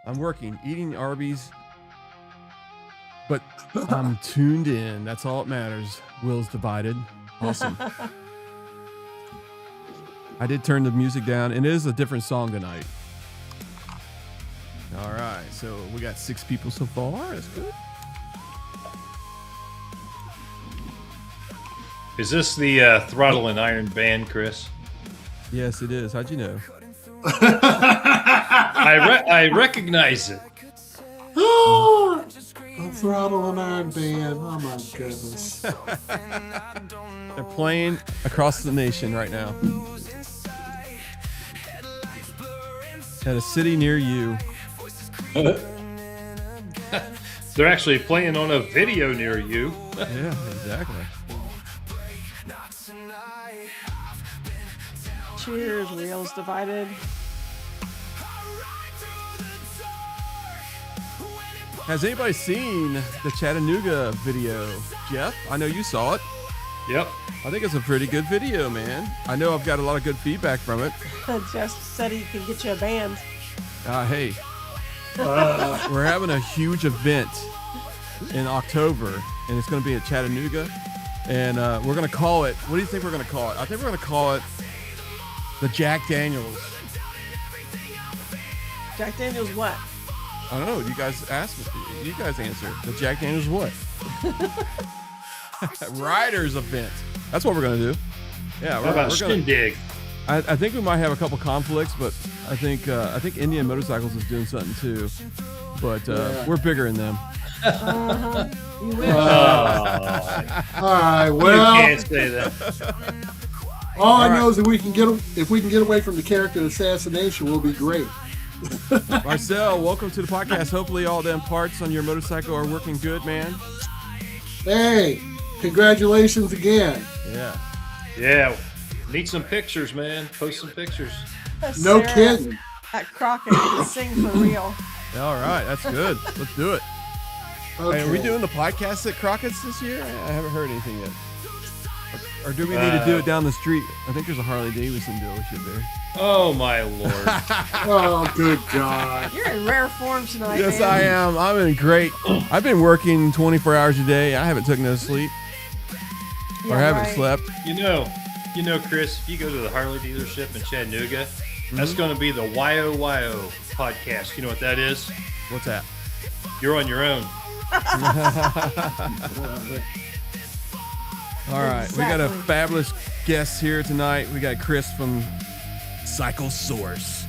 I'm working, eating Arby's, but I'm tuned in. That's all that matters. Will's divided. Awesome. I did turn the music down, and it is a different song tonight. All right, so we got 6 people so far. That's good. Is this the Throttle and Iron band, Chris? Yes, it is. How'd you know? I recognize it. Oh, a Throttle and Iron band. Oh my goodness. They're playing across the nation right now. At a city near you. They're actually playing on a video near you. Yeah, exactly. Cheers, Wheels Divided. Has anybody seen the Chattanooga video? Jeff, I know you saw it. Yep. I think it's a pretty good video, man. I know I've got a lot of good feedback from it. Just said he could get you a band. Hey, we're having a huge event in October, and it's going to be at Chattanooga. And we're going to call it, what do you think we're going to call it? I think we're going to call it the Jack Daniels. Jack Daniels what? I don't know. You guys ask me. You guys answer. The Jack Daniels what? Riders event. That's what we're going to do. Yeah. How about Shindig? I think we might have a couple conflicts, but I think Indian Motorcycles is doing something too. But we're bigger than them. You wish. All right. Well, You can't say that. all I know is that if we can get away from the character assassination, we'll be great. Marcel, welcome to the podcast. Hopefully all them parts on your motorcycle are working good, man. Hey, congratulations again. Yeah. Yeah. Need some pictures, man. Post some pictures. No Sarah kidding. At Crockett can sing for real. All right, that's good. Let's do it. Okay. Hey, are we doing the podcast at Crockett's this year? I haven't heard anything yet. Or do we need to do it down the street? I think there's a Harley Davidson dealership there. Oh my lord. Oh, good God. You're in rare form tonight, Yes, man. I am. I'm in great. I've been working 24 hours a day. I haven't taken no sleep. Yeah, Or haven't right. slept. You know, Chris, if you go to the Harley dealership in Chattanooga, that's going to be the YOYO podcast. You know what that is? What's that? You're on your own. All right, we got a Exactly. fabulous guest here tonight. We got Chris from Cycle Source,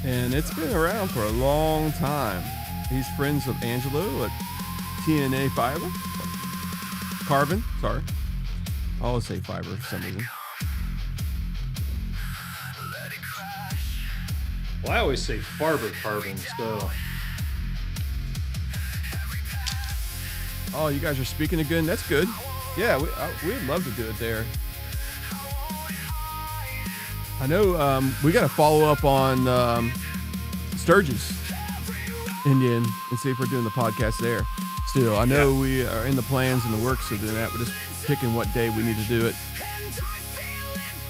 and it's been around for a long time. He's friends with Angelo at TNA Fiber. Carbon, sorry. I always say fiber for some reason. Well, I always say Farber Carbon, so. Oh, you guys are speaking again? That's good. Yeah, we'd love to do it there. I know we got to follow up on Sturgis, Indian, and see if we're doing the podcast there. Still, I know we are in the plans and the works of doing that. We're just picking what day we need to do it.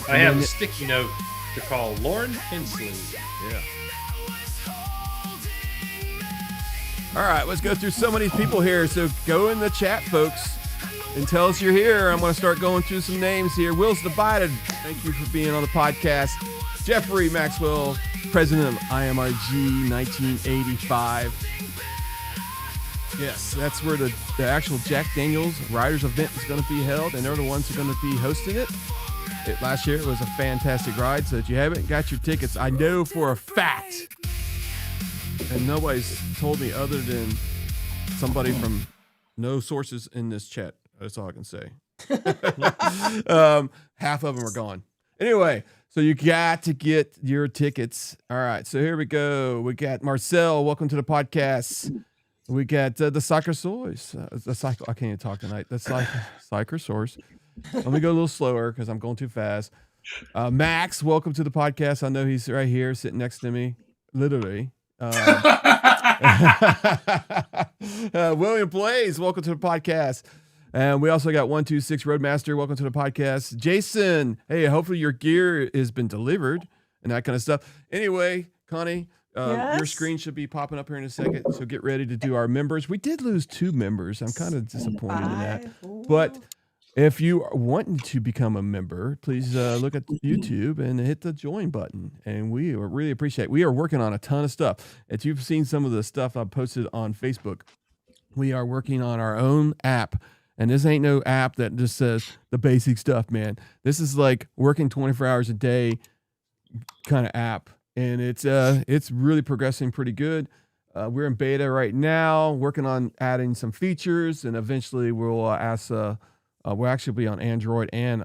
I have a sticky note to call Lauren Hensley. Yeah. All right, let's go through some of these people here. So go in the chat, folks, and tell us you're here. I'm going to start going through some names here. Will's Divided, thank you for being on the podcast. Jeffrey Maxwell, president of IMRG 1985. Yes, that's where the actual Jack Daniels Riders event is going to be held, and they're the ones who are going to be hosting it. Last year it was a fantastic ride, so if you haven't got your tickets, I know for a fact, and nobody's told me other than somebody from no sources in this chat. That's all I can say. Half of them are gone. Anyway, so you got to get your tickets. All right, so here we go. We got Marcel. Welcome to the podcast. We got the Cycle Source. I can't even talk tonight. The Cycle Source. Let me go a little slower because I'm going too fast. Max, welcome to the podcast. I know he's right here sitting next to me, literally. William Blaze, welcome to the podcast. And we also got 126 Roadmaster. Welcome to the podcast. Jason, hey, hopefully your gear has been delivered and that kind of stuff. Anyway, Connie, Your Yes. screen should be popping up here in a second. So get ready to do our members. We did lose 2 members. I'm kind of disappointed in that. 5, 4. But if you are wanting to become a member, please look at YouTube and hit the join button. And we really appreciate. We are working on a ton of stuff. If you've seen some of the stuff I've posted on Facebook, we are working on our own app. And this ain't no app that just says the basic stuff, man. This is like working 24 hours a day kind of app. And it's really progressing pretty good. We're in beta right now, working on adding some features, and eventually we'll we'll actually be on Android and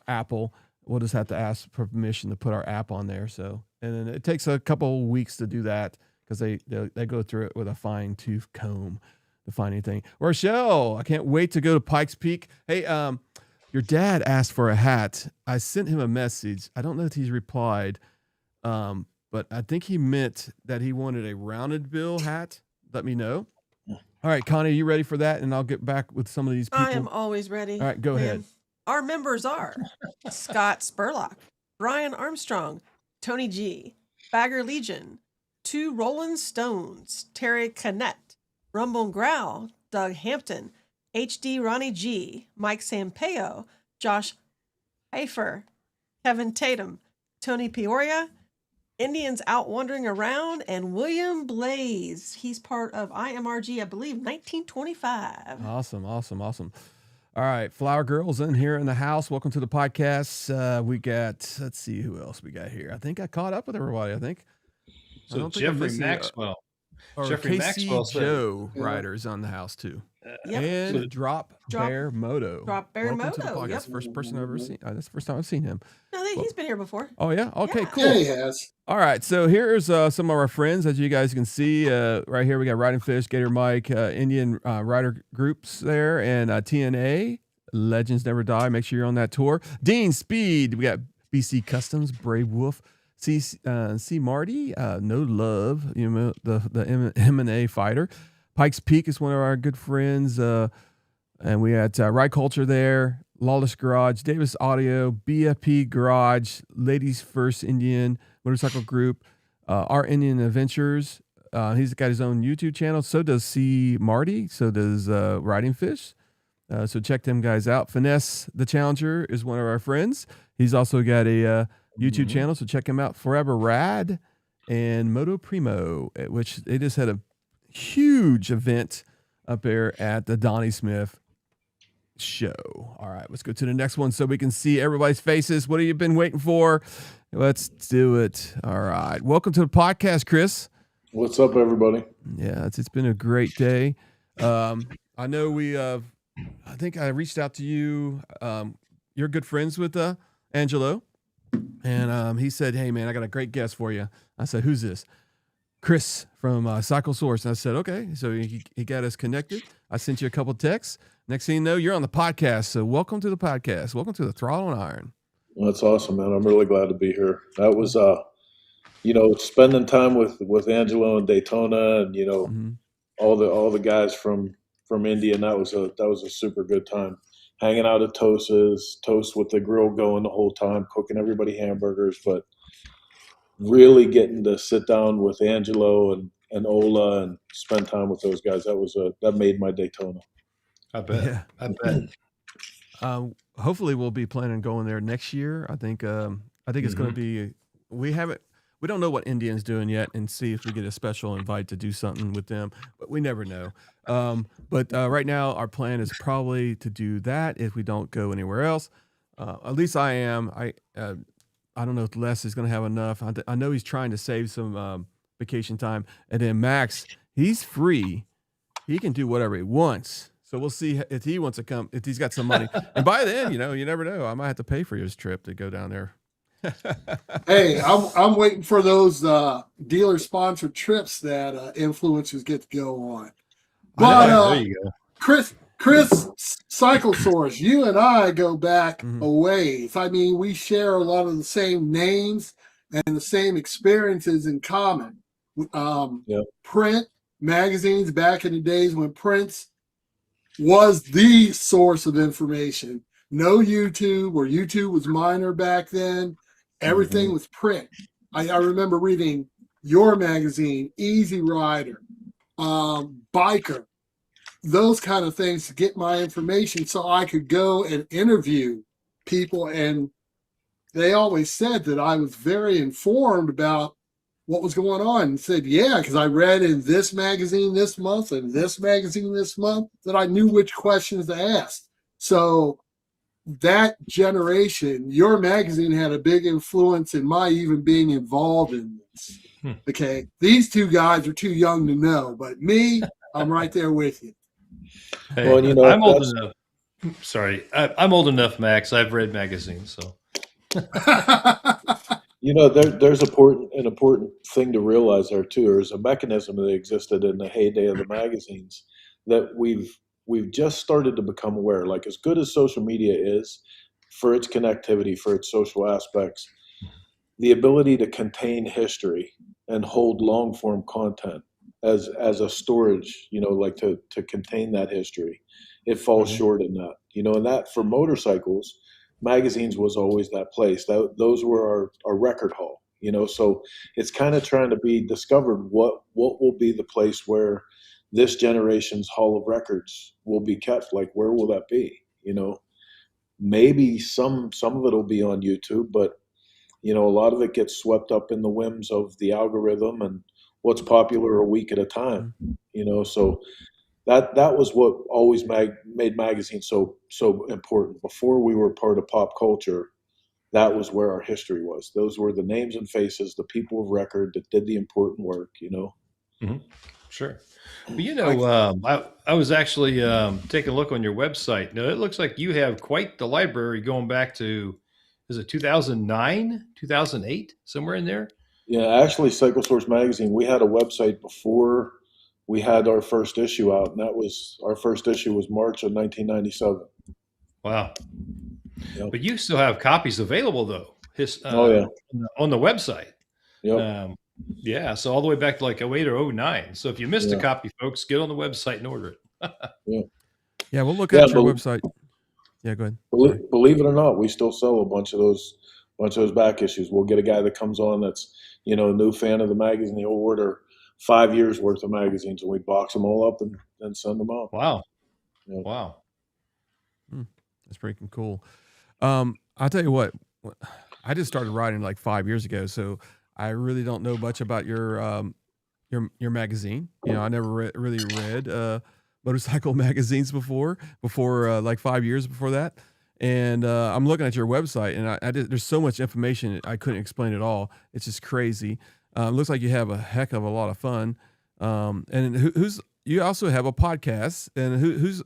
Apple. We'll just have to ask for permission to put our app on there. So, and then it takes a couple weeks to do that because they go through it with a fine tooth comb to find anything. Rochelle, I can't wait to go to Pikes Peak. Hey, your dad asked for a hat. I sent him a message. I don't know if he's replied, but I think he meant that he wanted a rounded bill hat. Let me know. All right, Connie, you ready for that? And I'll get back with some of these people. I am always ready. All right, go ahead. Our members are Scott Spurlock, Brian Armstrong, Tony G, Bagger Legion, 2 Rolling Stones, Terry Canette, Rumble and Growl, Doug Hampton, HD Ronnie G, Mike Sampaio, Josh Hafer, Kevin Tatum, Tony Peoria, Indians Out Wandering Around, and William Blaze. He's part of IMRG, I believe, 1925. Awesome. All right, Flower Girl's in here in the house. Welcome to the podcast. We got, let's see who else we got here. I think I caught up with everybody, I think. So Jeffrey Maxwell. Or Jeffrey KC Maxwell said, Joe Riders on the house too. Yep. And So- Drop Bear Moto. Drop Bear Welcome to the Moto, podcast. yep. First person I've ever seen. That's the first time I've seen him. No, he's been here before. Oh yeah. Okay. Yeah. Cool. Yeah, he has. All right, so here's some of our friends, as you guys can see right here. We got Riding Fish, Gator Mike, Indian rider groups there, and TNA, Legends Never Die. Make sure you're on that tour. Dean Speed, we got BC Customs, Brave Wolf, C Marty, No Love, you know, the M&A fighter. Pikes Peak is one of our good friends, and we had Ride Culture there. Lawless Garage, Davis Audio, BFP Garage, Ladies First Indian Motorcycle Group, Our Indian Adventures. He's got his own YouTube channel. So does C Marty. So does Riding Fish. So check them guys out. Finesse the Challenger is one of our friends. He's also got a YouTube channel. So check him out. Forever Rad and Moto Primo, which they just had a huge event up there at the Donnie Smith show. All right, let's go to the next one so we can see everybody's faces. What have you been waiting for? Let's do it. All right. Welcome to the podcast, Chris. What's up, everybody? Yeah, it's been a great day. I know I think I reached out to you. You're good friends with Angelo, and he said, "Hey, man, I got a great guest for you." I said, "Who's this?" Chris from Cycle Source. And I said, "Okay." So he got us connected. I sent you a couple texts. Next thing you know, you're on the podcast. So welcome to the podcast. Welcome to the Throttle and Iron. Well, that's awesome, man. I'm really glad to be here. That was, spending time with Angelo and Daytona, and all the guys from India. And that was a super good time. Hanging out at Toast with the grill going the whole time, cooking everybody hamburgers, but really getting to sit down with Angelo and Ola and spend time with those guys. That made my Daytona. I bet. Yeah. I bet. Hopefully we'll be planning on going there next year. I think it's going to be, we don't know what Indian's doing yet, and see if we get a special invite to do something with them, but we never know. But right now our plan is probably to do that if we don't go anywhere else. At least I am. I don't know if Les is going to have enough. I know he's trying to save some vacation time, and then Max, he's free. He can do whatever he wants. So we'll see if he wants to come, if he's got some money. And by then, you never know. I might have to pay for his trip to go down there. Hey, I'm waiting for those dealer sponsored trips that influencers get to go on. But there you go. Chris Cycle Source, you and I go back a ways. I mean, we share a lot of the same names and the same experiences in common. Print magazines back in the days when print was the source of information. No YouTube, or YouTube was minor back then. Everything was print. I remember reading your magazine, Easy Rider, Biker, those kind of things to get my information so I could go and interview people. And they always said that I was very informed about what was going on, and said, yeah, because I read in this magazine this month and this magazine this month that I knew which questions to ask. So that generation, your magazine had a big influence in my even being involved in this. Okay. These two guys are too young to know, but me, I'm right there with you. Hey, Well, you know, I'm old enough. Sorry, I'm old enough, Max. I've read magazines, so. You know, there's an important thing to realize there too. There's a mechanism that existed in the heyday of the magazines that we've just started to become aware. Like, as good as social media is for its connectivity, for its social aspects, the ability to contain history and hold long form content as a storage, you know, like to contain that history, it falls short in that, you know. And that, for motorcycles, magazines was always that place. Those were our record hall, you know. So it's kind of trying to be discovered what will be the place where this generation's hall of records will be kept. Like, where will that be, you know? Maybe some of it will be on YouTube, but you know, a lot of it gets swept up in the whims of the algorithm and what's popular a week at a time, you know. So that was what always made magazines so important. Before we were part of pop culture, that was where our history was. Those were the names and faces, the people of record that did the important work, you know. Mm-hmm. Sure. Well, you know, I was actually taking a look on your website. Now, it looks like you have quite the library going back to, is it 2009, 2008, somewhere in there? Yeah, actually, Cycle Source Magazine, we had a website before we had our first issue out, and our first issue was March of 1997. Wow. Yep. But you still have copies available, though. Oh, yeah. On the website. Yep. Yeah, so all the way back to like 08 or 09. So if you missed a Yeah. copy, folks, get on the website and order it. Yeah, we'll look at your website. Yeah, go ahead. Believe it or not, we still sell a bunch of those back issues. We'll get a guy that comes on that's, you know, a new fan of the magazine. He'll order 5 years worth of magazines, and we box them all up and send them out. Wow. Yeah. Wow. That's freaking cool. I'll tell you what, I just started writing like 5 years ago, so I really don't know much about your magazine. You know, I never really read motorcycle magazines before like 5 years before that. And I'm looking at your website, and there's so much information I couldn't explain it all. It's just crazy. It looks like you have a heck of a lot of fun. And you also have a podcast, and who's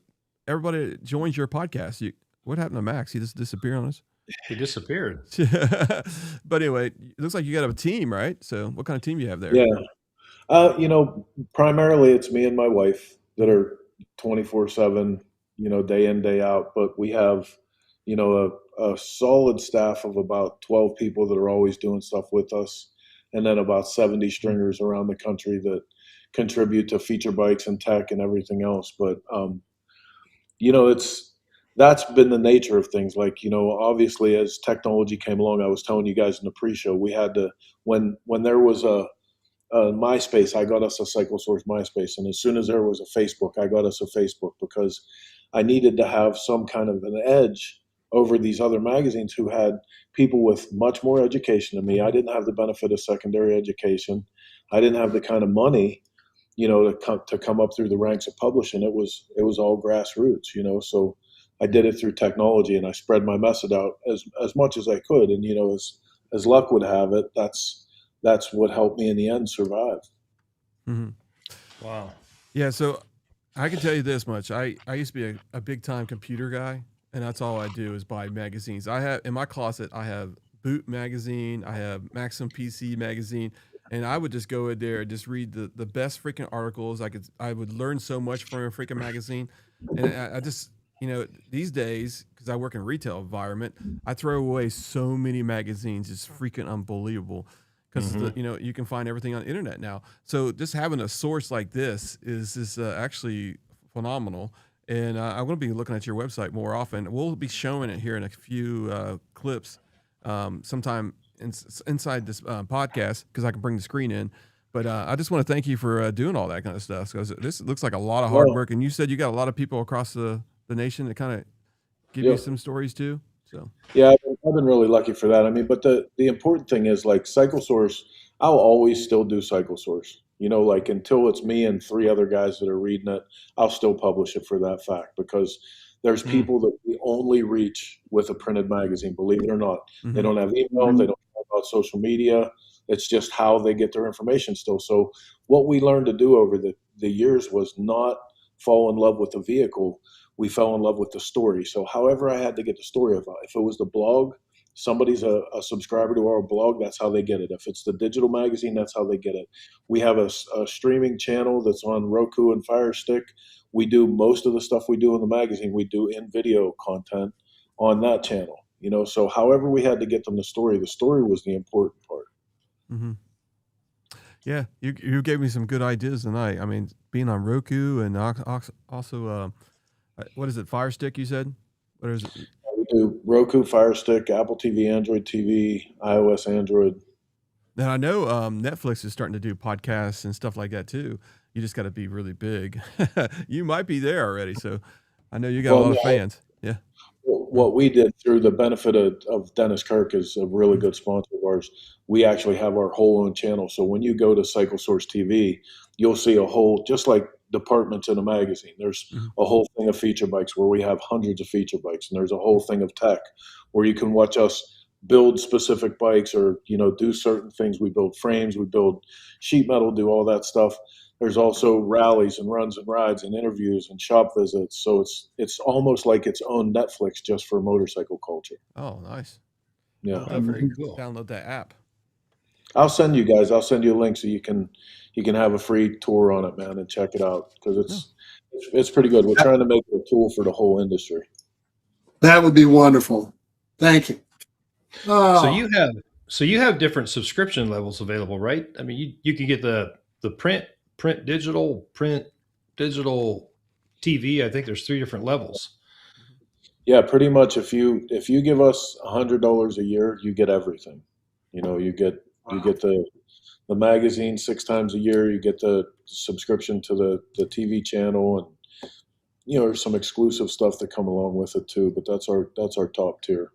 everybody that joins your podcast? What happened to Max? He just disappeared on us. He disappeared. But anyway, it looks like you got a team, right? So what kind of team do you have there? Yeah. You know, primarily it's me and my wife that are 24/7, you know, day in, day out. But we have, you know, a solid staff of about 12 people that are always doing stuff with us. And then about 70 stringers around the country that contribute to feature bikes and tech and everything else. But, you know, that's been the nature of things. Like, you know, obviously as technology came along, I was telling you guys in the pre-show, we had to, when there was a MySpace, I got us a Cycle Source MySpace. And as soon as there was a Facebook, I got us a Facebook, because I needed to have some kind of an edge over these other magazines who had people with much more education than me. I didn't have the benefit of secondary education. I didn't have the kind of money, you know, to come up through the ranks of publishing. It was all grassroots, you know. So I did it through technology, and I spread my message out as much as I could. And, you know, as luck would have it, that's what helped me in the end survive. Mm-hmm. Wow. Yeah. So I can tell you this much. I used to be a big time computer guy, and that's all I do is buy magazines. I have in my closet, I have Boot magazine, I have Maximum PC magazine, and I would just go in there and just read the best freaking articles. I would learn so much from a freaking magazine. And I just, you know, these days, because I work in a retail environment, I throw away so many magazines. It's freaking unbelievable. Because you know, you can find everything on the internet now. So just having a source like this is actually phenomenal. And I'm going to be looking at your website more often. We'll be showing it here in a few clips sometime inside this podcast because I can bring the screen in. But I just want to thank you for doing all that kind of stuff because this looks like a lot of hard work. And you said you got a lot of people across the nation that kind of give you some stories too. So yeah, I've been really lucky for that. I mean, but the important thing is like Cycle Source. I'll always still do Cycle Source. Like until it's me and 3 other guys that are reading it, I'll still publish it for that fact because there's people that we only reach with a printed magazine. Believe it or not, they don't have email, they don't know about social media. It's just how they get their information still. So what we learned to do over the years was not fall in love with the vehicle. We fell in love with the story. So however I had to get the story, if it was the blog, somebody's a subscriber to our blog, that's how they get it. If it's the digital magazine, that's how they get it. We have a streaming channel that's on Roku and Fire Stick. We do most of the stuff we do in the magazine, we do in video content on that channel. So however we had to get them the story was the important part. Mm-hmm. Yeah, you gave me some good ideas tonight. I mean, being on Roku and also, what is it, Fire Stick, you said? What is it? We do Roku, Fire Stick, Apple TV, Android TV, iOS, Android. Now, I know Netflix is starting to do podcasts and stuff like that, too. You just got to be really big. You might be there already, so I know you got a lot of fans. Yeah. What we did through the benefit of Dennis Kirk is a really good sponsor of ours. We actually have our whole own channel. So when you go to Cycle Source TV, you'll see a whole, just like departments in a magazine, there's a whole thing of feature bikes where we have hundreds of feature bikes. And there's a whole thing of tech where you can watch us build specific bikes or, do certain things. We build frames, we build sheet metal, do all that stuff. There's also rallies and runs and rides and interviews and shop visits. So it's almost like its own Netflix just for motorcycle culture. Oh, nice. Yeah. Oh, very cool. Download that app. I'll send you a link so you can have a free tour on it, man, and check it out because it's pretty good. We're trying to make it a tool for the whole industry. That would be wonderful. Thank you. Oh. So you have different subscription levels available, right? I mean, you can get the print digital TV. I think there's 3 different levels. Yeah, pretty much. If you give us $100 a year, you get everything. You get the magazine 6 times a year. You get the subscription to the TV channel, and there's some exclusive stuff that come along with it too. But that's our top tier.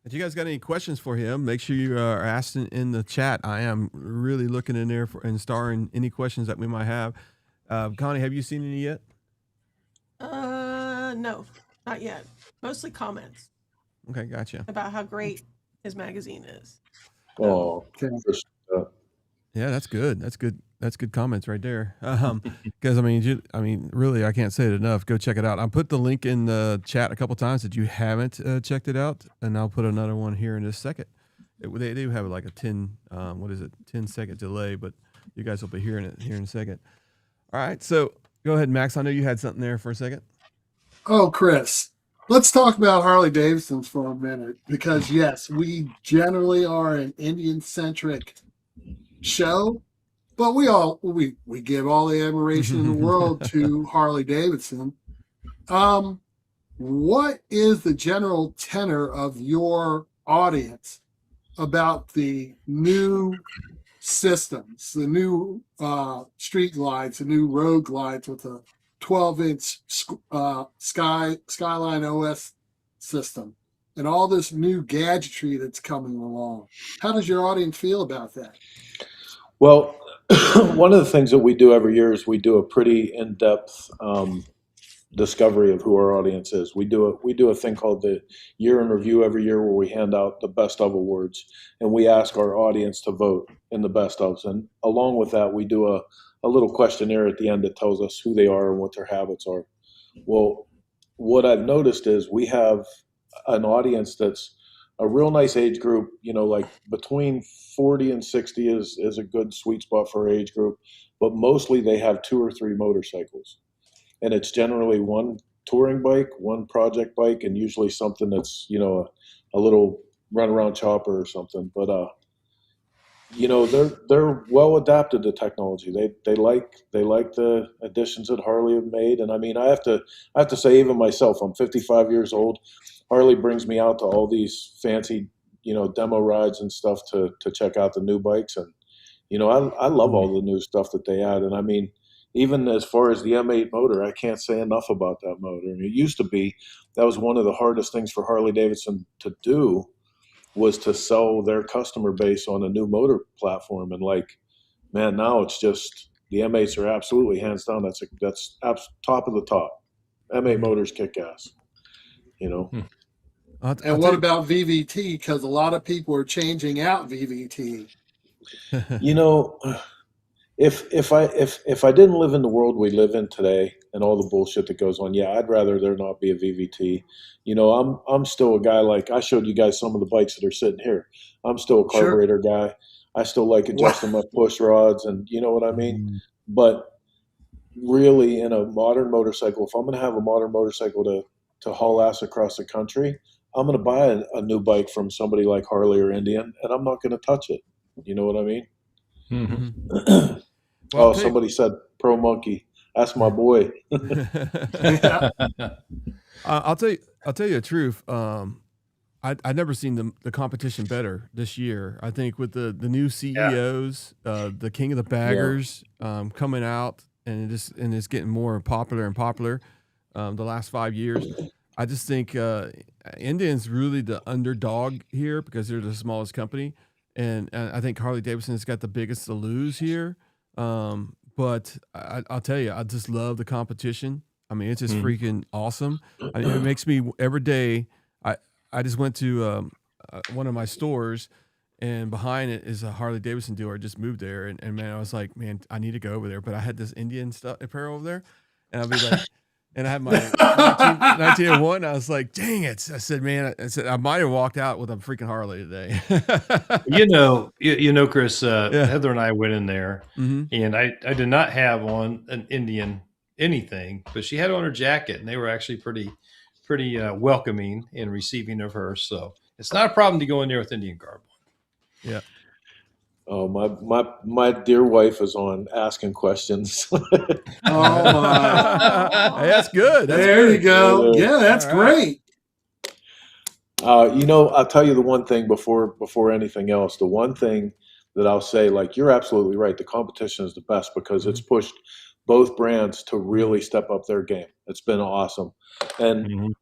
If you guys got any questions for him, make sure you are asking in the chat. I am really looking in there and starring any questions that we might have. Connie, have you seen any yet? No, not yet. Mostly comments. Okay, gotcha. About how great his magazine is. Oh, yeah, that's good. That's good. That's good comments right there. Because really, I can't say it enough. Go check it out. I put the link in the chat a couple times that you haven't checked it out, and I'll put another one here in a second. They do have like a 10-second delay, but you guys will be hearing it here in a second. All right, so go ahead, Max. I know you had something there for a second. Oh, Chris, let's talk about Harley Davidsons for a minute because yes, we generally are an Indian-centric show. But we give all the admiration in the world to Harley Davidson. What is the general tenor of your audience about the new systems, the new street glides, the new road glides with a 12-inch Skyline OS system, and all this new gadgetry that's coming along? How does your audience feel about that? Well, one of the things that we do every year is we do a pretty in-depth discovery of who our audience is. We do a thing called the Year in Review every year where we hand out the best of awards, and we ask our audience to vote in the best ofs. And along with that, we do a little questionnaire at the end that tells us who they are and what their habits are. Well, what I've noticed is we have an audience that's a real nice age group, like between 40 and 60 is a good sweet spot for our age group, but mostly they have 2 or 3 motorcycles. And it's generally one touring bike, one project bike, and usually something that's, a little runaround chopper or something. But, they're well adapted to technology. They like the additions that Harley have made. And I have to say, even myself, I'm 55 years old. Harley brings me out to all these fancy, demo rides and stuff to check out the new bikes. And, I love all the new stuff that they add. And I mean, even as far as the M8 motor, I can't say enough about that motor. And it used to be, that was one of the hardest things for Harley Davidson to do, was to sell their customer base on a new motor platform. And man, now it's just, the M8s are absolutely hands down. That's top of the top. M8 motors kick ass, And what about VVT? Because a lot of people are changing out VVT. If I didn't live in the world we live in today and all the bullshit that goes on, yeah, I'd rather there not be a VVT. I'm still a guy, like I showed you guys some of the bikes that are sitting here. I'm still a carburetor guy. I still like adjusting my push rods, and you know what I mean? But really, in a modern motorcycle, if I'm going to have a modern motorcycle to haul ass across the country, I'm going to buy a new bike from somebody like Harley or Indian, and I'm not going to touch it. You know what I mean? Well, somebody said Pro Monkey. That's my boy. I'll tell you the truth. I've never seen the competition better this year. I think with the new CEOs, the King of the Baggers coming out, and it's getting more popular and popular the last 5 years. I just think Indian's really the underdog here because they're the smallest company, and I think Harley Davidson's got the biggest to lose here. But I'll tell you, I just love the competition. I mean, it's just freaking awesome. I mean, it makes me every day. I just went to one of my stores, and behind it is a Harley Davidson dealer. I just moved there, and man, I was like, man, I need to go over there. But I had this Indian stuff apparel over there, and I'll be like, and I had my 1901. I was like, dang it! I said, man, I might have walked out with a freaking Harley today. Chris, Heather and I went in there, and I did not have on an Indian anything, but she had on her jacket, and they were actually pretty welcoming and receiving of her. So it's not a problem to go in there with Indian garb. Yeah. Oh, my dear wife is on asking questions. Oh my! Hey, that's good. There you go. Yeah, that's great. I'll tell you the one thing before anything else. The one thing that I'll say, like, you're absolutely right. The competition is the best because it's pushed both brands to really step up their game. It's been awesome. And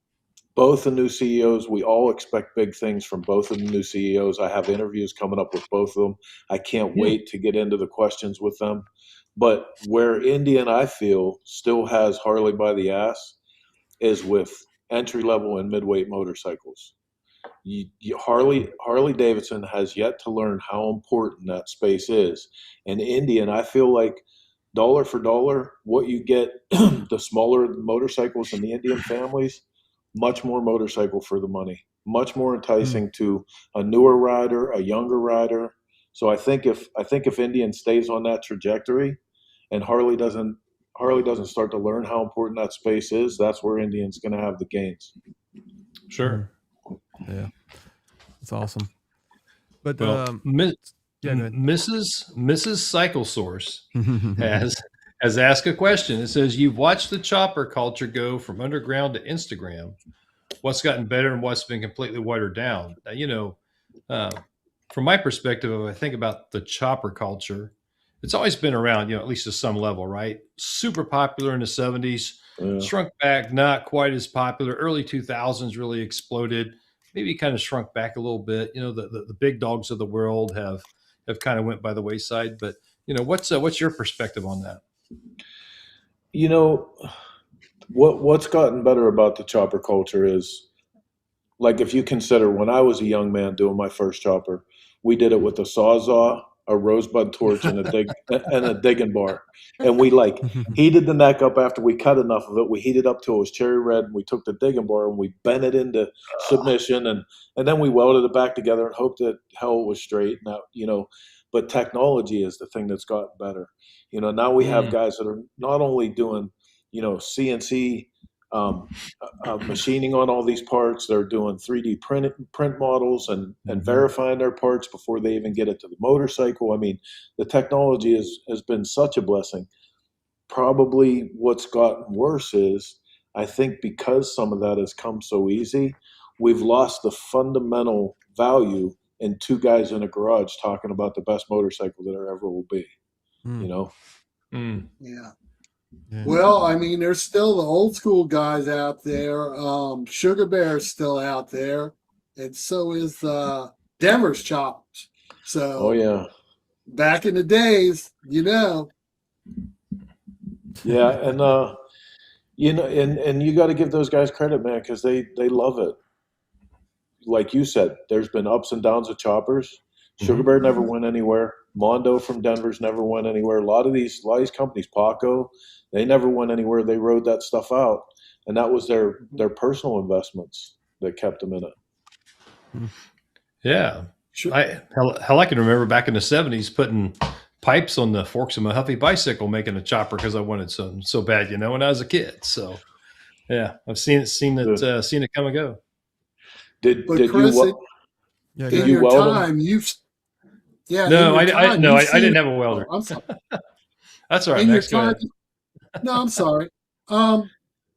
both the new CEOs, we all expect big things from both of the new CEOs. I have interviews coming up with both of them. I can't wait to get into the questions with them. But where Indian, I feel, still has Harley by the ass is with entry-level and midweight motorcycles. Harley Davidson has yet to learn how important that space is. And Indian, I feel like, dollar for dollar, what you get, the smaller motorcycles in the Indian families, much more motorcycle for the money, much more enticing to a newer rider, a younger rider. So I think if Indian stays on that trajectory, and Harley doesn't start to learn how important that space is, that's where Indian's going to have the gains. Sure. Yeah, that's awesome. But Mrs. Cycle Source has asked a question. It says, you've watched the chopper culture go from underground to Instagram. What's gotten better and what's been completely watered down? From my perspective, if I think about the chopper culture, it's always been around, at least to some level, right? Super popular in the 70s, shrunk back, not quite as popular. Early 2000s really exploded, maybe kind of shrunk back a little bit. The big dogs of the world have kind of went by the wayside. But, what's your perspective on that? What's gotten better about the chopper culture is, like, if you consider when I was a young man doing my first chopper, we did it with a Sawzall, a rosebud torch, and a digging bar. And we heated the neck up after we cut enough of it. We heated up till it was cherry red, and we took the digging bar and we bent it into submission, and then we welded it back together and hoped that hell was straight. Now, but technology is the thing that's gotten better. Now we have guys that are not only doing, CNC machining on all these parts, they're doing 3D print models and verifying their parts before they even get it to the motorcycle. I mean, the technology has been such a blessing. Probably what's gotten worse is, I think because some of that has come so easy, we've lost the fundamental value in two guys in a garage talking about the best motorcycle that there ever will be. You know? Yeah. Yeah. Well, I mean, there's still the old school guys out there. Sugar Bear's still out there, and so is Denver's Choppers. So, Oh yeah, back in the days, yeah, and and you got to give those guys credit, man, because they love it. Like you said, there's been ups and downs of Choppers. Sugar Bear never went anywhere. Mondo from Denver's never went anywhere. A lot of these companies, Paco, they never went anywhere. They rode that stuff out, and that was their personal investments that kept them in it. Yeah. Sure. Hell, I can remember back in the 70s putting pipes on the forks of my Huffy bicycle, making a chopper because I wanted some so bad, when I was a kid. So, yeah, I've seen it come and go. Did Chris, you? Yeah, in you your weld them? time, No, I didn't have a welder. I'm sorry. That's all right, In your Max. Go ahead. time, no, I'm sorry.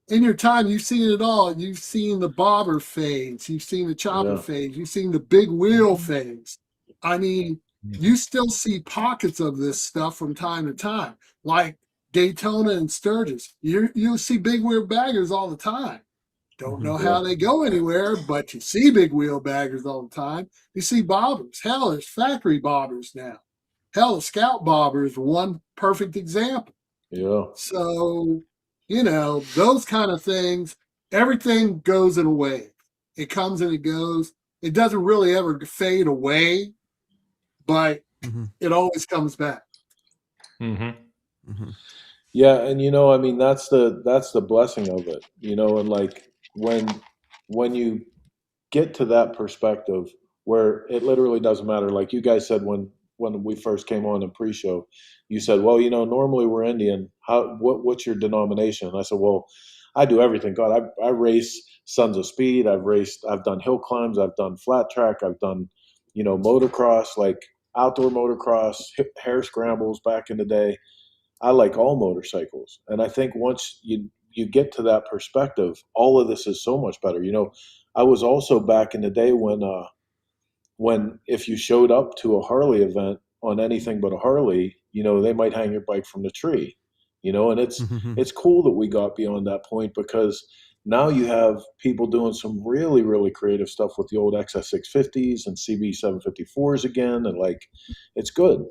In your time, you've seen it all. You've seen the bobber phase. You've seen the chopper phase. You've seen the big wheel phase. I mean, you still see pockets of this stuff from time to time, like Daytona and Sturgis. You'll see big wheel baggers all the time. Don't know how they go anywhere, but you see big wheel baggers all the time. You see bobbers. Hell, there's factory bobbers now. Hell, the Scout bobber is one perfect example. Yeah. So, those kind of things, everything goes in a wave. It comes and it goes. It doesn't really ever fade away, but it always comes back. Yeah, and I mean, that's the blessing of it, and like when you get to that perspective where it literally doesn't matter, like you guys said when we first came on in pre-show, you said, well, normally we're Indian. What's your denomination? And I said, well, I do everything. God, I race Sons of Speed. I've done hill climbs. I've done flat track. I've done, motocross, like outdoor motocross, hair scrambles back in the day. I like all motorcycles. And I think once you get to that perspective, all of this is so much better. I was also back in the day when if you showed up to a Harley event on anything but a Harley, they might hang your bike from the tree, and it's cool that we got beyond that point, because now you have people doing some really, really creative stuff with the old XS650s and CB754s again. And like, it's good.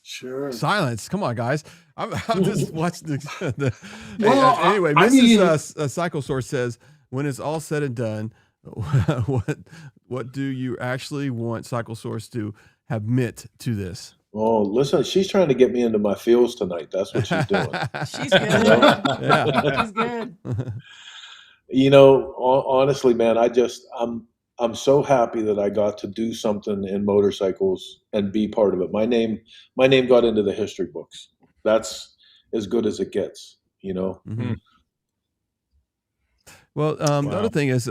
Sure. Silence. Come on, guys. I'm just watching the Well, anyway, I mean, Mrs. Cycle Source says, when it's all said and done, what do you actually want Cycle Source to have meant to this? Oh, listen, she's trying to get me into my feels tonight. That's what she's doing. She's good. Yeah. She's good. Honestly, man, I'm so happy that I got to do something in motorcycles and be part of it. My name got into the history books. That's as good as it gets, Well, the other thing is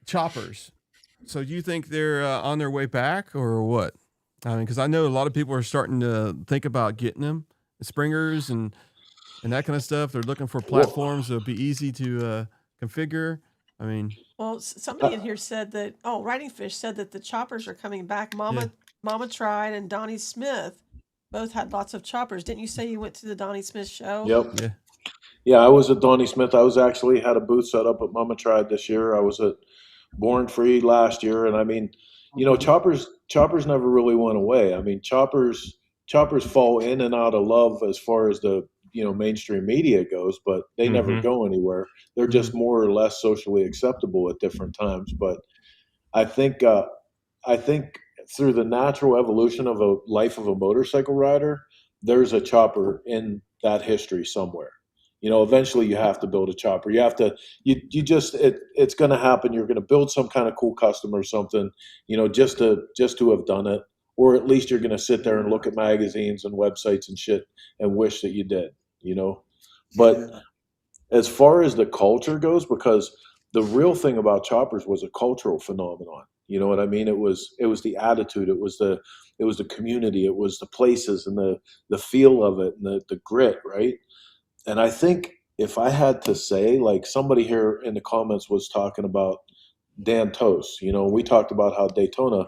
choppers. So do you think they're on their way back or what? I mean, because I know a lot of people are starting to think about getting them, springers and that kind of stuff. They're looking for platforms that would be easy to configure. I mean, well, somebody in here said that. Oh, Writing Fish said that the choppers are coming back. Mama Tried and Donnie Smith both had lots of choppers. Didn't you say you went to the Donnie Smith show? Yep. Yeah, I was at Donnie Smith. I was actually had a booth set up at Mama Tried this year. I was at Born Free last year, and I mean, choppers never really went away. I mean, choppers fall in and out of love as far as the mainstream media goes, but they never go anywhere. They're just more or less socially acceptable at different times. But I think through the natural evolution of a life of a motorcycle rider, there's a chopper in that history somewhere. Eventually you have to build a chopper. You have to, it's going to happen. You're going to build some kind of cool custom or something, just to have done it. Or at least you're going to sit there and look at magazines and websites and shit and wish that you did, But as far as the culture goes, because the real thing about choppers was a cultural phenomenon. You know what I mean? It was the attitude. It was the community. It was the places and the feel of it and the grit, right? And I think if I had to say, like somebody here in the comments was talking about Dan Toast, we talked about how Daytona,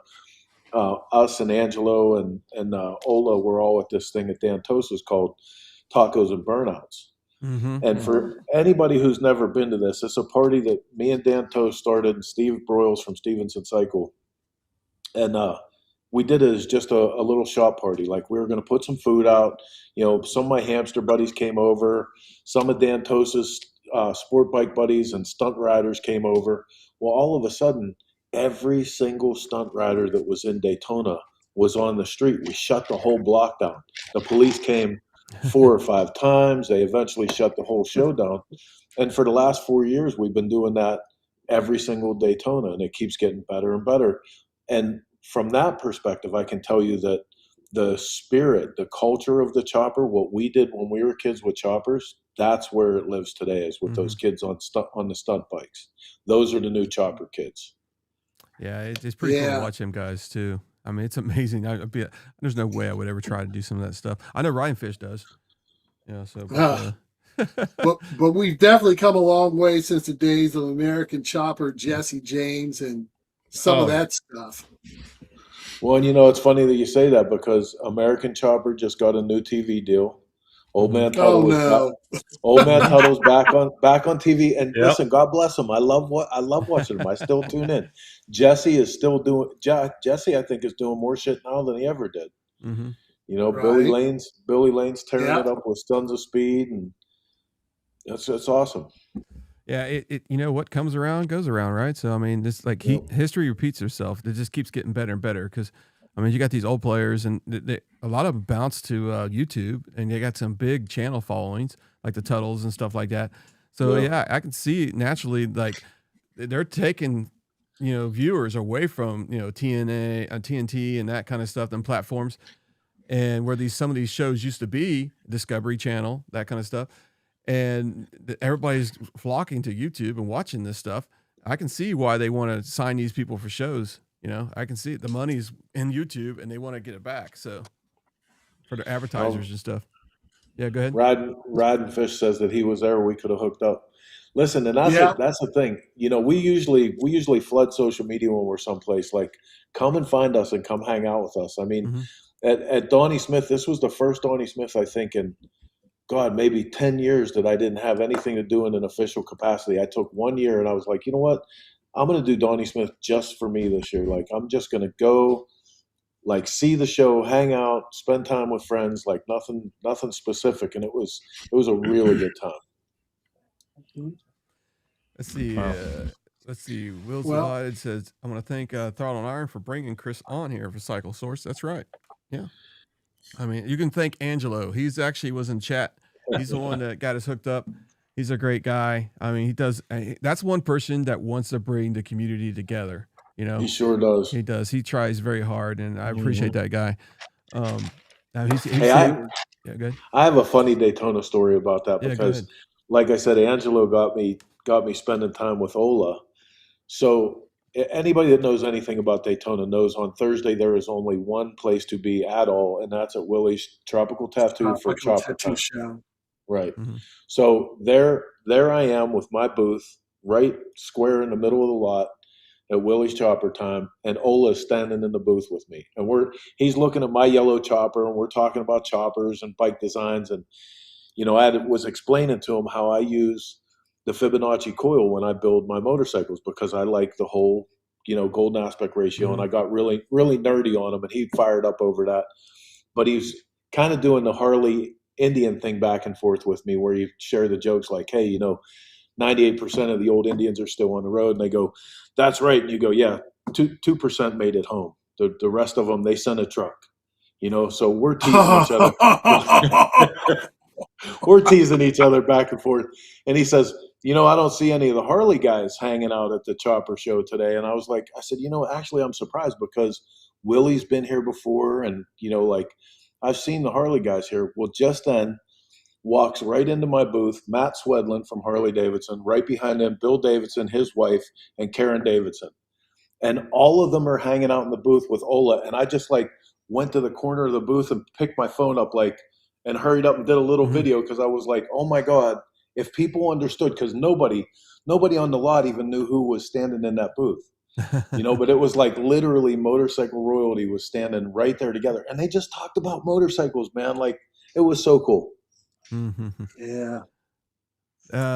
us and Angelo and Ola were all at this thing at Dan Toast was called Tacos and Burnouts. And for anybody who's never been to this, it's a party that me and Dan Toast started, and Steve Broyles from Stevenson Cycle. And we did it as just a little shop party. Like we were going to put some food out. Some of my hamster buddies came over. Some of Dan Toast's sport bike buddies and stunt riders came over. Well, all of a sudden, every single stunt rider that was in Daytona was on the street. We shut the whole block down. The police came 4 or 5 times. They eventually shut the whole show down. And for the last 4 years, we've been doing that every single Daytona, and it keeps getting better and better. And from that perspective, I can tell you that the spirit, the culture of the chopper, what we did when we were kids with choppers, that's where it lives today, is with those kids on the stunt bikes. Those are the new chopper kids. Yeah, it's pretty cool to watch them guys too. I mean, it's amazing. There's no way I would ever try to do some of that stuff. I know Ryan Fish does. But we've definitely come a long way since the days of American Chopper, Jesse James, and some of that stuff. Well, and it's funny that you say that, because American Chopper just got a new TV deal. Old Man Tuttle's back on TV, and listen, God bless him. I love watching him. I still tune in. Jesse is still doing. Jesse, I think, is doing more shit now than he ever did. Billy Lane's tearing it up with Sons of Speed, and it's awesome. Yeah, it what comes around goes around, right? So I mean, this history repeats itself. It just keeps getting better and better, because I mean, you got these old players, and a lot of them bounce to YouTube, and they got some big channel followings, like the Tuttles and stuff like that. So yeah, I can see naturally, like they're taking viewers away from TNA, TNT, and that kind of stuff, and platforms, and where some of these shows used to be, Discovery Channel, that kind of stuff. And everybody's flocking to YouTube and watching this stuff. I can see why they want to sign these people for shows. I can see it. The money's in YouTube, and they want to get it back. So for the advertisers and stuff. Yeah, go ahead. Riding Fish says that he was there. We could have hooked up. Listen, and that's the thing. We usually flood social media when we're someplace. Like, come and find us and come hang out with us. I mean, at Donnie Smith, this was the first Donnie Smith, I think, in maybe 10 years that I didn't have anything to do in an official capacity. I took 1 year, and I was like, you know what? I'm going to do Donnie Smith just for me this year. Like, I'm just going to go, like, see the show, hang out, spend time with friends, like nothing specific. And it was a really good time. Let's see. Let's see. Will's Delighted says, I want to thank Throttle and Iron for bringing Chris on here for Cycle Source. That's right. Yeah. I mean, you can thank Angelo. He's actually was in chat. He's the one that got us hooked up. He's a great guy. I mean, he does. That's one person that wants to bring the community together. He sure does. He does. He tries very hard, and I appreciate that guy. I have a funny Daytona story about that, because, like I said, Angelo got me spending time with Ola. So anybody that knows anything about Daytona knows on Thursday there is only one place to be at all, and that's at Willie's Tropical Tattoo for Chopper Time. Show. Right. So there I am with my booth right square in the middle of the lot at Willie's Chopper Time, and Ola is standing in the booth with me, and he's looking at my yellow chopper, and we're talking about choppers and bike designs, and I was explaining to him how I use the Fibonacci coil when I build my motorcycles, because I like the whole golden aspect ratio, and I got really really nerdy on him, and he fired up over that. But he's kind of doing the Harley Indian thing back and forth with me, where you share the jokes like, hey, 98% of the old Indians are still on the road, and they go, that's right, and you go, yeah, 2% made it home. The rest of them, they sent a truck. So we're teasing each other. We're teasing each other back and forth. And he says, I don't see any of the Harley guys hanging out at the Chopper show today. And I said, actually, I'm surprised, because Willie's been here before, and I've seen the Harley guys here. Well, just then walks right into my booth Matt Swedlin from Harley Davidson. Right behind him, Bill Davidson, his wife, and Karen Davidson. And all of them are hanging out in the booth with Ola. And I just went to the corner of the booth and picked my phone up and hurried up and did a little video, because I was like, oh my God, if people understood, because nobody on the lot even knew who was standing in that booth, but it was like literally Motorcycle Royalty was standing right there together, and they just talked about motorcycles, man. Like, it was so cool. Yeah.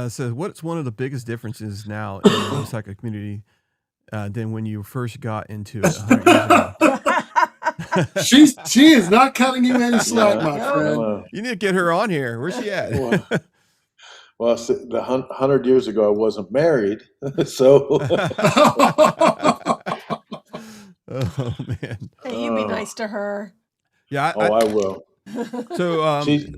So what's one of the biggest differences now in the motorcycle community than when you first got into it 100 years ago? She is not cutting you any slack, my No. friend. You need to get her on here. Where's she at? Well, the 100 years ago, I wasn't married, so. Oh man. Hey, you be nice to her. Yeah. I will. So She's,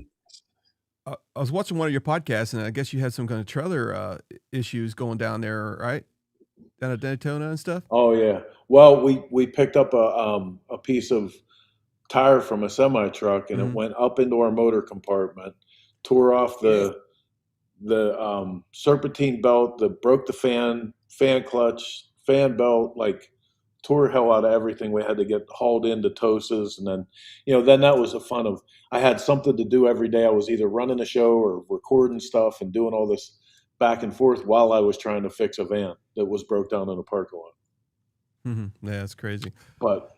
I was watching one of your podcasts, and I guess you had some kind of trailer issues going down there, right? Down at Daytona and stuff. oh yeah. Well, we picked up a piece of tire from a semi truck, and it went up into our motor compartment, tore off the serpentine belt, broke the fan clutch, fan belt, like tore hell out of everything. We had to get hauled into TOSAs, and then then that was the fun of, I had something to do every day. I was either running a show or recording stuff and doing all this back and forth while I was trying to fix a van that was broke down in a parking lot. Yeah, that's crazy. But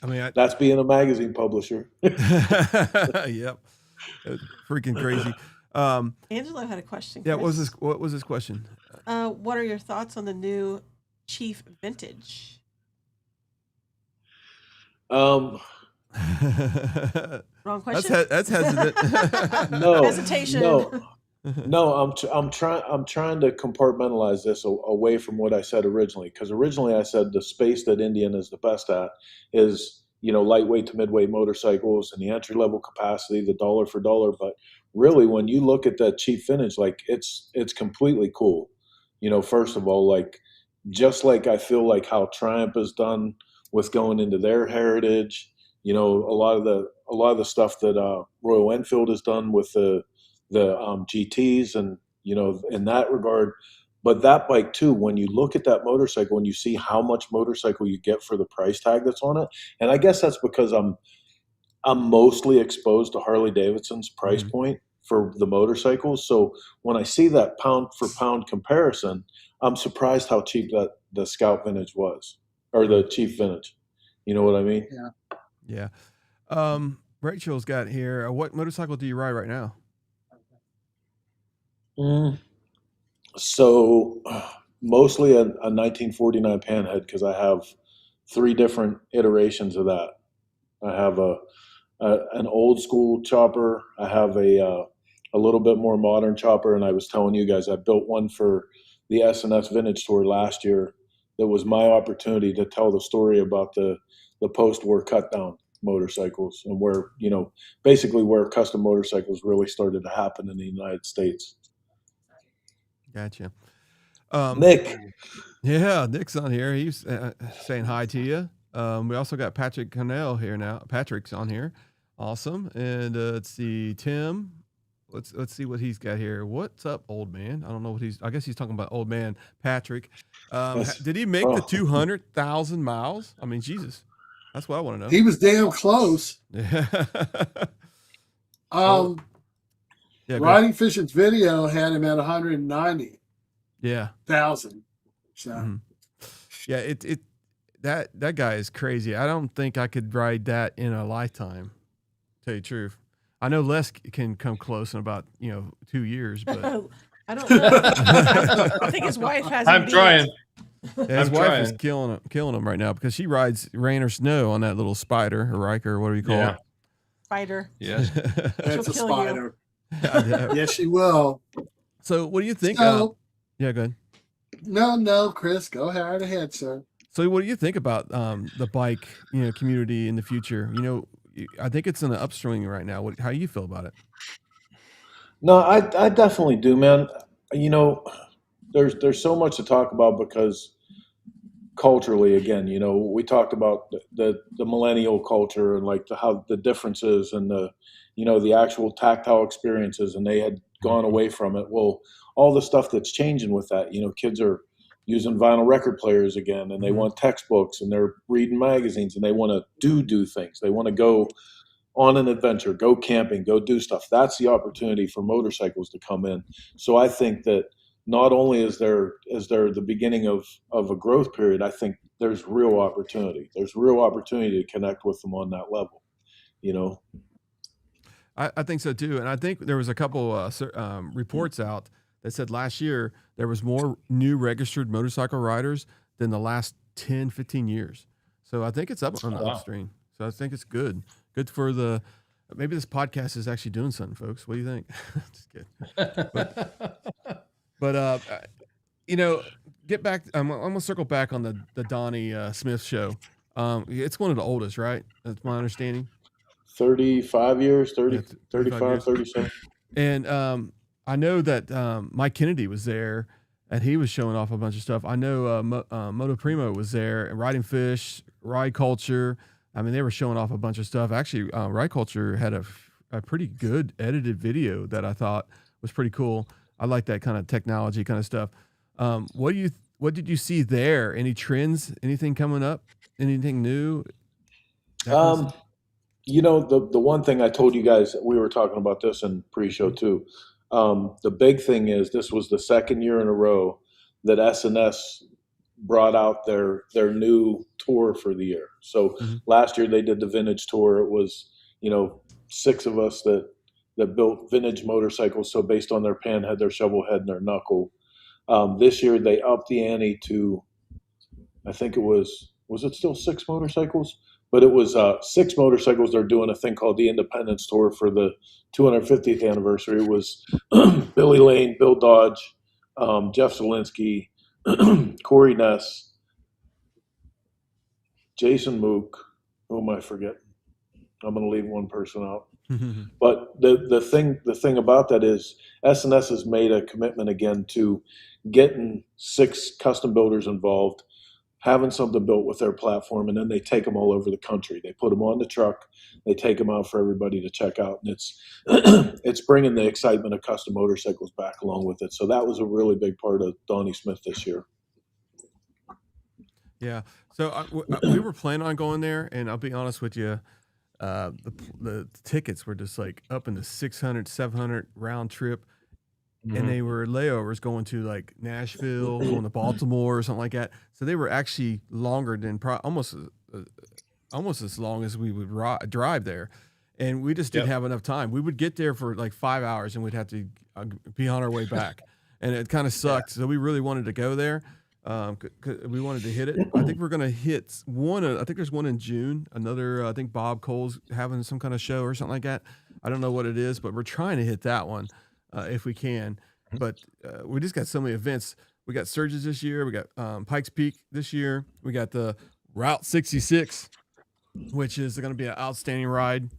I mean, that's being a magazine publisher. Yep, freaking crazy. Angelo had a question. Yeah, Chris. what was this question? What are your thoughts on the new Chief Vintage? Wrong Wrong question. That's hesitant. No, Hesitation. no. I'm trying to compartmentalize this away from what I said originally, because originally I said the space that Indian is the best at is lightweight to midweight motorcycles and the entry level capacity, the dollar for dollar. But really, when you look at that cheap vintage, like it's completely cool. First of all, like, just like I feel like how Triumph has done with going into their heritage, a lot of the stuff that Royal Enfield has done with the GTs, and in that regard. But that bike too, when you look at that motorcycle and you see how much motorcycle you get for the price tag that's on it, and I guess that's because I'm mostly exposed to Harley Davidson's price point for the motorcycles. So when I see that pound for pound comparison, I'm surprised how cheap that the Scout Vintage was, or the Chief Vintage. You know what I mean? Yeah. Rachel's got here. What motorcycle do you ride right now? So mostly a 1949 Panhead, because I have 3 different iterations of that. I have an old school chopper. I have a little bit more modern chopper, and I was telling you guys I built one for the S&S Vintage Tour last year. That was my opportunity to tell the story about the post-war cut-down motorcycles, and where basically where custom motorcycles really started to happen in the United States. Gotcha. Nick. Yeah, Nick's on here. He's saying hi to you. We also got Patrick Connell here now. Patrick's on here. Awesome. And let's see, Tim. Let's see what he's got here. What's up, old man? I don't know what I guess he's talking about old man Patrick. Did he make the 200,000 miles? I mean, Jesus. That's what I want to know. He was damn close. Yeah. Riding Fishing's video had him at 190,000. Yeah. So Yeah, that guy is crazy. I don't think I could ride that in a lifetime, to tell you the truth. I know Les can come close in about 2 years, but I don't know. I think his wife has. I'm trying. Yeah, his wife is killing him right now, because she rides rain or snow on that little Spider or Riker or whatever you call it. Spider. Yes. that's a She'll kill spider. Yeah. Yes, she will. So what do you think? So, yeah, go ahead. No, Chris, go right ahead, sir. So what do you think about the bike community in the future? I think it's in an upswing right now. How do you feel about it? No, I definitely do, man. There's so much to talk about, because culturally, again, we talked about the millennial culture, and like how the differences, and the actual tactile experiences, and they had gone away from it. Well, all the stuff that's changing with that, kids are using vinyl record players again, and they want textbooks, and they're reading magazines, and they want to do things. They want to go on an adventure, go camping, go do stuff. That's the opportunity for motorcycles to come in. So I think that not only is there the beginning of a growth period, I think there's real opportunity. There's real opportunity to connect with them on that level, you know. I think so too, and I think there was a couple reports out that said last year there was more new registered motorcycle riders than the last 10, 15 years. So I think it's up on the upstream. So I think it's good. Good for the maybe this podcast is actually doing something, folks. What do you think? Just kidding. But you know, get back. I'm gonna circle back on the Donnie Smith show. It's one of the oldest, right? That's my understanding. 35 years, 30, Yeah, 35, years. 37. And I know that Mike Kennedy was there, and he was showing off a bunch of stuff. I know Moto Primo was there, and Riding Fish, Ride Culture. I mean, they were showing off a bunch of stuff. Actually, Ride Culture had a pretty good edited video that I thought was pretty cool. I like that kind of technology kind of stuff. What did you see there? Any trends? Anything coming up? Anything new? You know, the one thing I told you guys, we were talking about this in pre-show too. The big thing is this was the second year in a row that SNS brought out their new tour for the year. So last year they did the vintage tour. It was, you know, 6 of us that built vintage motorcycles. So based on their pan head, their shovel head, and their knuckle. This year they upped the ante to, I think it was it still 6 motorcycles? But it was 6 motorcycles. They're doing a thing called the Independence Tour for the 250th anniversary. It was Billy Lane, Bill Dodge, Jeff Zielinski, Corey Ness, Jason Mook. Who am I forgetting? I'm going to leave one person out. But the thing about that is SNS has made a commitment again to getting 6 custom builders involved, having something built with their platform, and then they take them all over the country. They put them on the truck, they take them out for everybody to check out, and it's it's bringing the excitement of custom motorcycles back along with it. So that was a really big part of Donnie Smith this year. Yeah. So we were planning on going there, and I'll be honest with you, the tickets were just like up in the 600, 700 round trip. And they were layovers going to like Nashville, going to Baltimore or something like that. So they were actually longer than almost as long as we would drive there. And we just didn't have enough time. We would get there for like 5 hours and we'd have to be on our way back. And it kind of sucked. So we really wanted to go there. We wanted to hit it. I think we're going to hit one. I think there's one in June. Another, I think Bob Cole's having some kind of show or something like that. I don't know what it is, but we're trying to hit that one. If we can, but we just got so many events. We got Surges this year. We got Pikes Peak this year. We got the Route 66, which is going to be an outstanding ride.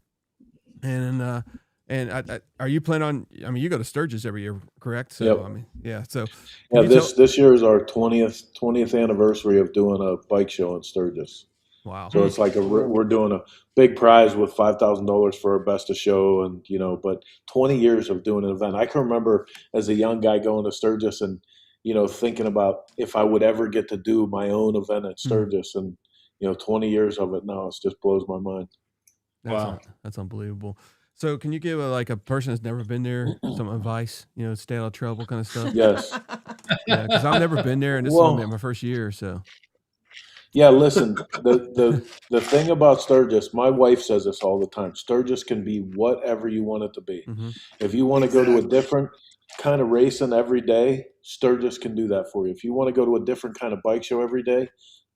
And are you planning on? I mean, you go to Sturgis every year, correct? So I mean, yeah. So this year is our 20th anniversary of doing a bike show in Sturgis. Wow. So it's like we're doing a big prize with $5,000 for our best of show, and you know, but 20 years of doing an event. I can remember as a young guy going to Sturgis and, you know, thinking about if I would ever get to do my own event at Sturgis, and you know, 20 years of it now, it just blows my mind. That's unbelievable. So can you give a person that's never been there some advice, you know, stay out of trouble kind of stuff? Yes. Yeah, because I've never been there, and this is going to be my first year, so. Yeah, listen, the thing about Sturgis, my wife says this all the time. Sturgis can be whatever you want it to be. If you want to go to a different kind of racing every day, Sturgis can do that for you. If you want to go to a different kind of bike show every day,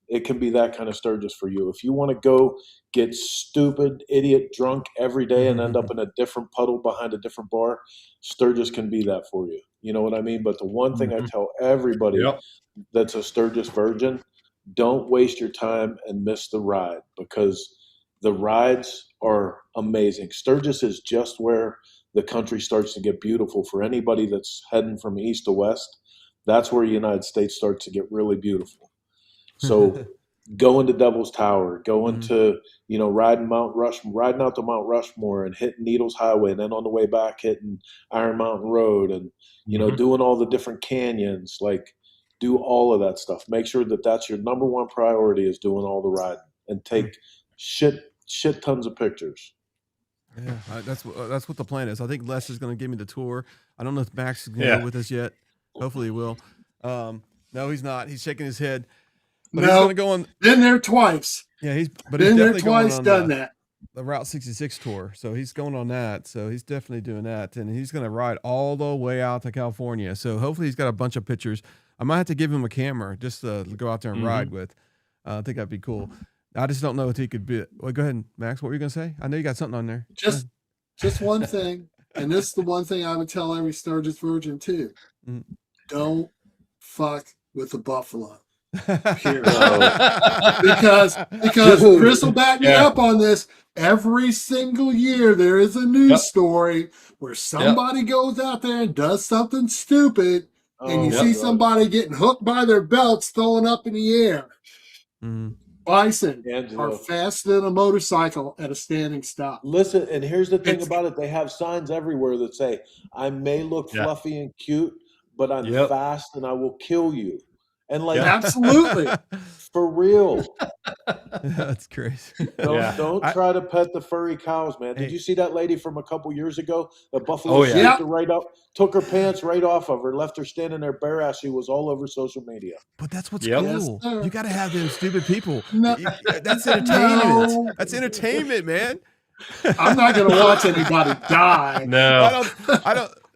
it can be that kind of Sturgis for you. If you want to go get stupid, idiot drunk every day and end up in a different puddle behind a different bar, Sturgis can be that for you. You know what I mean? But the one thing I tell everybody that's a Sturgis virgin, don't waste your time and miss the ride, because the rides are amazing. Sturgis is just where the country starts to get beautiful for anybody that's heading from east to west. That's where the United States starts to get really beautiful. So going to Devil's Tower, going to, you know, riding out to Mount Rushmore and hitting Needles Highway, and then on the way back hitting Iron Mountain Road, and, you know, doing all the different canyons, like, do all of that stuff. Make sure that that's your number one priority, is doing all the riding, and take shit tons of pictures. Yeah, that's what the plan is. I think Les is going to give me the tour. I don't know if Max is going to go with us yet. Hopefully he will. No, he's not. He's shaking his head. But he's going to go on. Been there twice. Yeah, he's been there definitely twice. Going on done that. The Route 66 tour. So he's going on that. So he's definitely doing that, and he's going to ride all the way out to California. So hopefully he's got a bunch of pictures. I might have to give him a camera just to go out there and ride with. I think that'd be cool. I just don't know if he could be. Well, go ahead, Max. What were you going to say? I know you got something on there. Just one thing, and this is the one thing I would tell every Sturgis virgin too. Don't fuck with the buffalo. because Chris will back me up on this. Every single year there is a news story where somebody goes out there and does something stupid, and you see somebody getting hooked by their belts throwing up in the air. Bison are faster than a motorcycle at a standing stop. Listen, and here's the thing about it. They have signs everywhere that say, I may look fluffy and cute, but I'm fast and I will kill you. And like, absolutely. For real. That's crazy. Don't try to pet the furry cows, man. Did you see that lady from a couple years ago? The buffalo her right up, took her pants right off of her, left her standing there bare ass. She was all over social media. But that's what's cool. You got to have them stupid people. That's entertainment. That's entertainment, man. I'm not going to watch anybody die. No,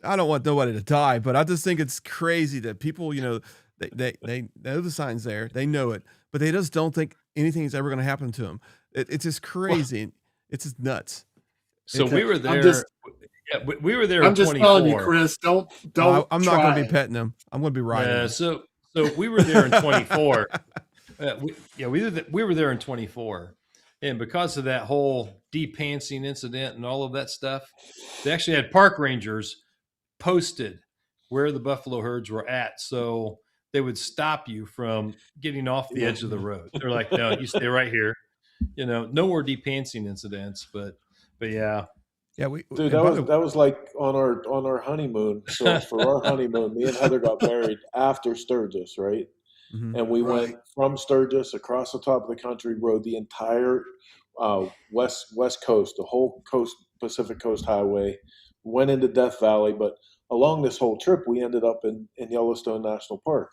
I don't want nobody to die, but I just think it's crazy that people, they know the signs there, they know it, but they just don't think anything is ever going to happen to them. It's just crazy. It's just nuts. So we were there. We were there. I'm just telling you, Chris. Don't. I'm not going to be petting them. I'm going to be riding. So we were there in 24. We were there in 24, and because of that whole de-pantsing incident and all of that stuff, they actually had park rangers posted where the buffalo herds were at, so they would stop you from getting off the edge of the road. They're like, no, you stay right here. No more de-pantsing incidents, but yeah. Yeah, that was like on our honeymoon. So for our honeymoon, me and Heather got married after Sturgis, right? And we went from Sturgis across the top of the country, rode the entire west coast, the whole coast, Pacific Coast Highway, went into Death Valley, but along this whole trip, we ended up in Yellowstone National Park.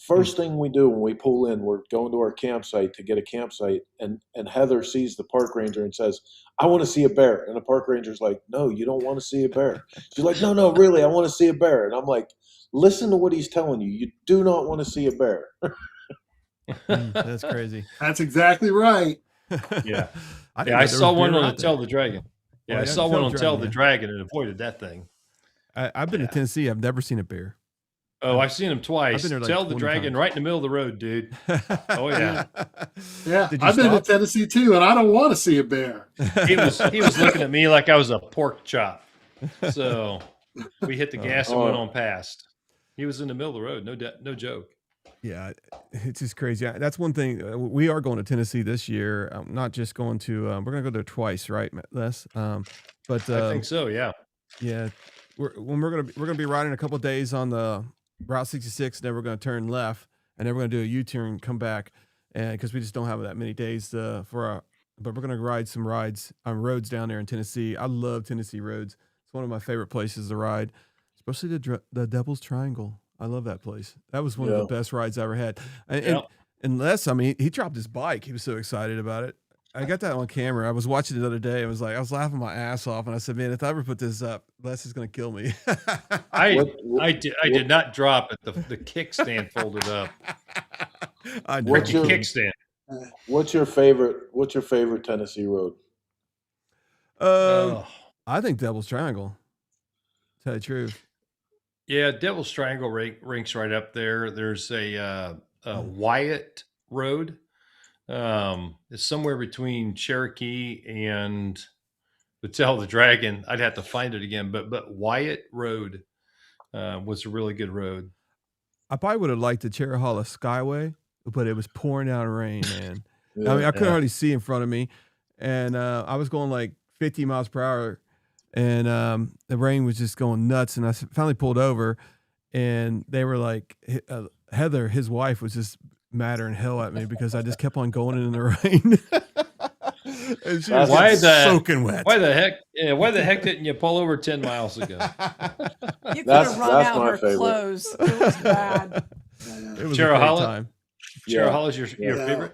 First thing we do when we pull in, we're going to our campsite to get a campsite, and Heather sees the park ranger and says, I want to see a bear. And the park ranger's like, no, you don't want to see a bear. She's like, no, really, I want to see a bear. And I'm like, listen to what he's telling you. You do not want to see a bear. That's crazy. That's exactly right. Yeah. I saw one on Tell the Dragon. Yeah, I saw one on Tell the Dragon and avoided that thing. I've been to Tennessee. I've never seen a bear. Oh, I've seen him twice. I've been there like Tell the 20 Dragon times. right in the middle of the road, dude. Oh yeah. Yeah, I've been to Tennessee too, and I don't want to see a bear. He was looking at me like I was a pork chop. So we hit the gas and went on past. He was in the middle of the road. No joke. Yeah, it's just crazy. That's one thing. We are going to Tennessee this year. I'm not just going to. We're going to go there twice, right, Les? But I think so. Yeah. Yeah, we're gonna be riding a couple of days on the Route 66, and then we're gonna turn left, and then we're gonna do a U-turn, come back, and because we just don't have that many days but we're gonna ride some rides on roads down there in Tennessee. I love Tennessee roads. It's one of my favorite places to ride, especially the Devil's Triangle. I love that place. That was one of the best rides I ever had. And Les, I mean, he dropped his bike. He was so excited about it. I got that on camera. I was watching it the other day. I was laughing my ass off, and I said, "Man, if I ever put this up, Les is going to kill me." I did not drop it. The kickstand folded up. What's your kickstand? What's your favorite Tennessee road? I think Devil's Triangle. To tell you the truth. Yeah, Devil's Triangle ranks right up there. There's a Wyatt Road. It's somewhere between Cherokee and the Tell the Dragon. I'd have to find it again, but Wyatt Road was a really good road. I probably would have liked the Cherahalla Skyway, but it was pouring down rain, man. I mean, I couldn't hardly see in front of me, and I was going like 50 miles per hour, and the rain was just going nuts. And I finally pulled over, and they were like, Heather, his wife, was just madder than hell at me because I just kept on going in the rain. And she That's- was Why getting the- soaking wet. Why the heck? Yeah, why the heck didn't you pull over 10 miles ago? You could That's- have wrung that's out my her favorite. clothes. It was bad. It was a Cheryl great Holland? time. Cheryl Yeah. Hall's your Yeah. favorite?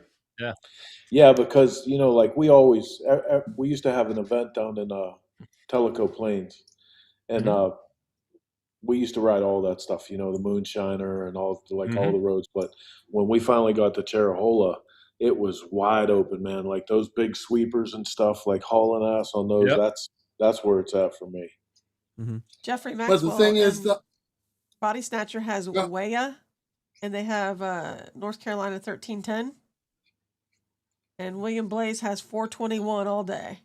Yeah, because like we always we used to have an event down in Tellico Plains, and we used to ride all that stuff. The Moonshiner and all all the roads. But when we finally got to Cherahola, it was wide open, man. Like those big sweepers and stuff, like hauling ass on those. Yep. That's where it's at for me. Jeffrey But Maxwell. the thing is, and Body Snatcher has Yeah. Weya, and they have North Carolina 1310. And William Blaze has 421 all day.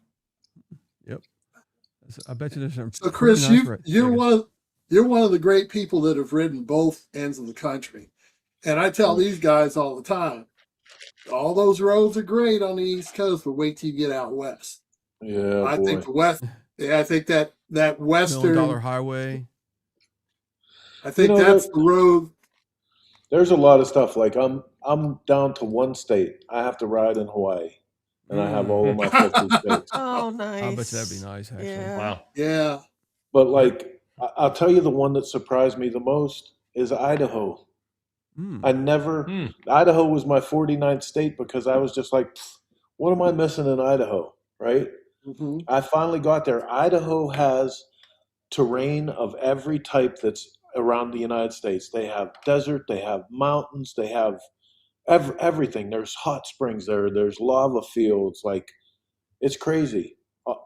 I bet you there's some. so Chris, pretty nice you're figures. you're one of the great people that have ridden both ends of the country, and I tell these guys all the time, all those roads are great on the East Coast, but wait till you get out west. Yeah, I boy. think the west. Yeah, I think that $1 western. Million Highway. I think You know, that's the road. There's a lot of stuff. Like I'm down to one state. I have to ride in Hawaii, and I have all of my 50 states. Oh, nice. I bet you that'd be nice, actually. Yeah. Wow. Yeah. But like, I'll tell you, the one that surprised me the most is Idaho. Mm. I never. Idaho was my 49th state because I was just like, what am I missing in Idaho? Right. hmm I finally got there. Idaho has terrain of every type that's around the United States. They have desert, they have mountains, they have everything. There's hot springs there. There's lava fields. Like, it's crazy.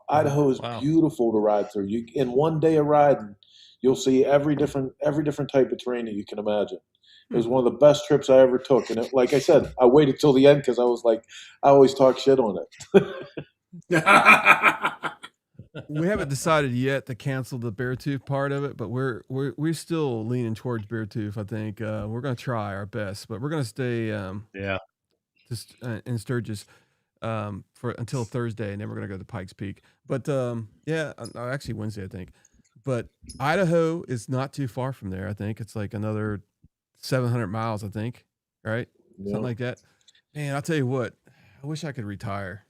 Idaho is Wow. beautiful to ride through. You in one day of riding, you'll see every different type of terrain that you can imagine. It was one of the best trips I ever took, and like I said, I waited till the end because I was like, I always talk shit on it. We haven't decided yet to cancel the Beartooth part of it, but we're still leaning towards Beartooth. I think we're going to try our best, but we're going to stay Yeah. just in Sturgis for until Thursday, and then we're going to go to Pikes Peak. But actually Wednesday, I think. But Idaho is not too far from there. I think it's like another 700 miles. I think, right? Something like that. Man, I'll tell you what. I wish I could retire.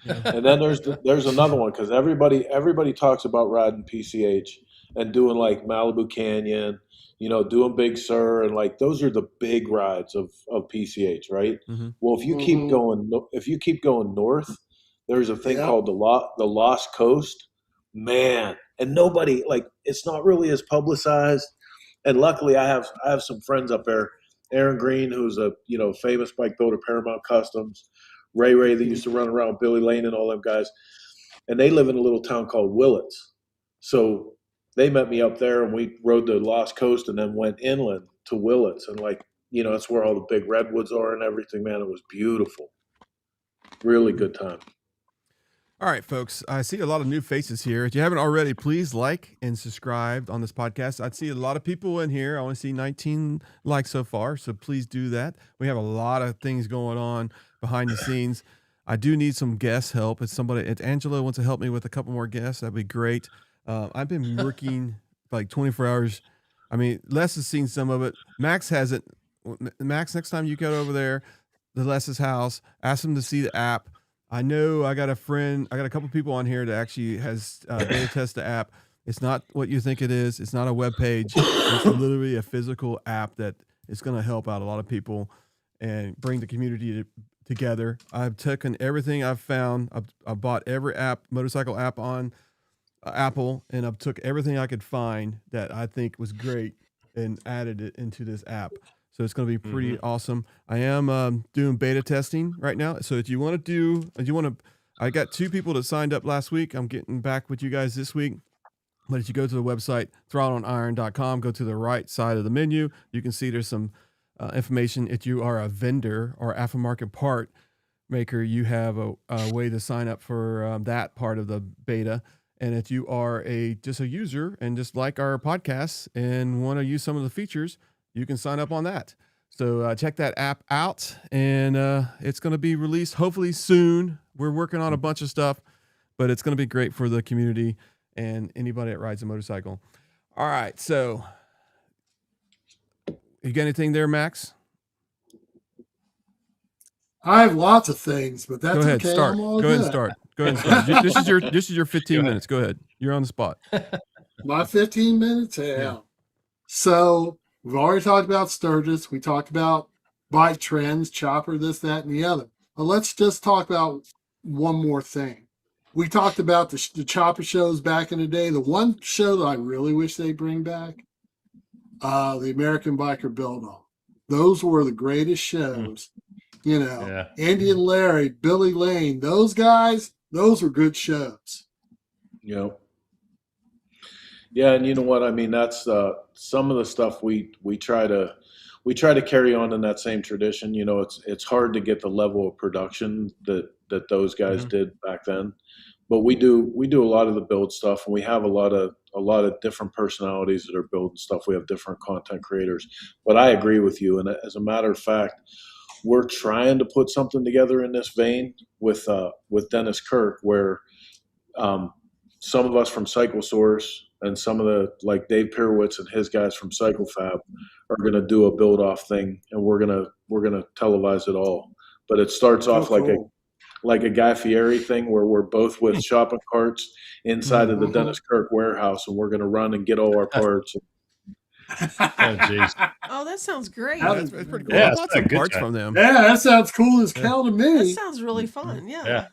And then there's another one because everybody talks about riding PCH and doing like Malibu Canyon, doing Big Sur, and like those are the big rides of PCH, right? Mm-hmm. Well, if you keep going north, there's a thing Yeah. called the Lost Coast, man, and nobody it's not really as publicized. And luckily, I have some friends up there. Aaron Green, who's a famous bike builder, Paramount Customs. Ray that used to run around with Billy Lane and all them guys. And they live in a little town called Willits. So they met me up there and we rode the Lost Coast and then went inland to Willits. And that's where all the big redwoods are and everything, man. It was beautiful. Really good time. All right, folks. I see a lot of new faces here. If you haven't already, please like and subscribe on this podcast. I see a lot of people in here. I only see 19 likes so far, so please do that. We have a lot of things going on behind the scenes. I do need some guest help. If Angela wants to help me with a couple more guests, that'd be great. I've been working like 24 hours. I mean, Les has seen some of it. Max hasn't. Max, next time you go over there to Les's house, ask him to see the app. I know I got a couple people on here that actually has beta test the app. It's not what you think it is. It's not a web page. It's literally a physical app that is going to help out a lot of people and bring the community together. I've taken everything I've found. I've bought every motorcycle app on Apple, and I've took everything I could find that I think was great and added it into this app. So it's going to be pretty awesome. I am doing beta testing right now. So if you want to I got 2 people that signed up last week. I'm getting back with you guys this week. But if you go to the website, throttleoniron.com, go to the right side of the menu, you can see there's some information. If you are a vendor or aftermarket part maker, you have a way to sign up for that part of the beta. And if you are just a user and just like our podcasts and want to use some of the features, you can sign up on that. So check that app out, and it's going to be released hopefully soon. We're working on a bunch of stuff, but it's going to be great for the community and anybody that rides a motorcycle. All right, so you got anything there, Max? I have lots of things, but that's Go ahead, okay. start. I'm all Go ahead and good. start. Go ahead and start. This is your 15 minutes. Go ahead. You're on the spot. My 15 minutes? Yeah. Yeah. So we've already talked about Sturgis. We talked about bike trends, chopper, this, that, and the other. But let's just talk about one more thing. We talked about the chopper shows back in the day. The one show that I really wish they bring back, the American Biker Build-Off. Those were the greatest shows. You know, Yeah. Andy and Larry, Billy Lane, those guys, those were good shows. Yeah. Yeah, and you know what? I mean, that's some of the stuff we try to carry on in that same tradition. You know, it's hard to get the level of production that those guys did back then, but we do a lot of the build stuff, and we have a lot of different personalities that are building stuff. We have different content creators, but I agree with you. And as a matter of fact, we're trying to put something together in this vein with Dennis Kirk, where some of us from Cycle Source and some of the, like Dave Pirwitz and his guys from Cycle Fab, are going to do a build off thing, and we're gonna televise it all. But it starts off like a Guy Fieri thing, where we're both with shopping carts inside of the Dennis Kirk warehouse, and we're going to run and get all our parts. Oh, jeez. Oh, that sounds great. That's pretty cool. Yeah, I bought some parts from them. Yeah, that sounds cool as hell to That me. sounds really fun. Yeah. Yeah.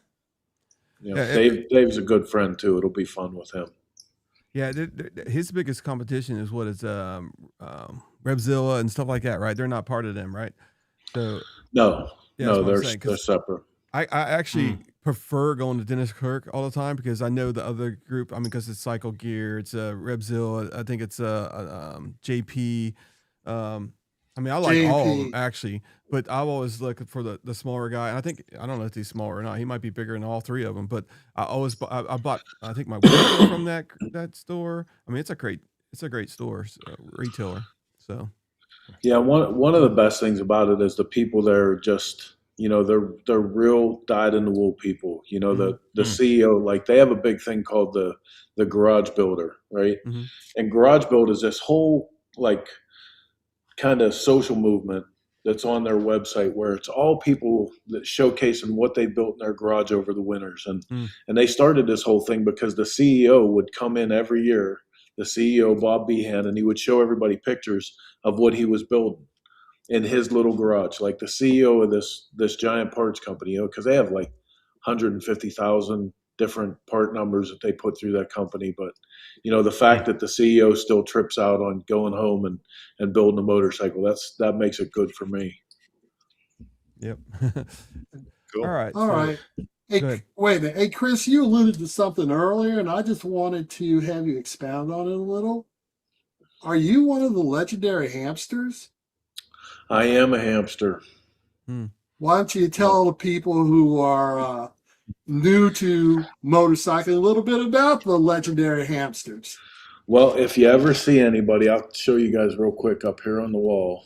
You know, Dave's a good friend too. It'll be fun with him. Yeah, his biggest competition is what is Revzilla and stuff like that, right? They're not part of them, right? So No, yeah, no, that's what I'm saying, they're 'cause separate. I actually prefer going to Dennis Kirk all the time, because I know the other group. I mean, because it's Cycle Gear, it's Revzilla. I think it's JP. I mean, I like all of them actually, but I've always looked for the smaller guy. And I don't know if he's smaller or not. He might be bigger than all three of them. But I bought I think my window from that store. I mean, it's a great store, retailer. So Yeah, one of the best things about it is the people there are just, you know, they're real dyed in the wool people. You know, the CEO, like, they have a big thing called the Garage Builder, right? And Garage Build is this whole, like, kind of social movement that's on their website, where it's all people that showcasing what they built in their garage over the winters. And they started this whole thing because the CEO would come in every year, the CEO, Bob Behan, and he would show everybody pictures of what he was building in his little garage. Like the CEO of this giant parts company, you know, because they have like 150,000 different part numbers that they put through that company. But, you know, the fact that the CEO still trips out on going home and building a motorcycle, that makes it good for me. yep. Cool. All right. All right. Hey, wait a minute. Hey, Chris, you alluded to something earlier, and I just wanted to have you expound on it a little. Are you one of the legendary hamsters? I am a hamster. Why don't you tell the people who are new to motorcycling a little bit about the legendary hamsters? Well, if you ever see anybody, I'll show you guys real quick up here on the wall,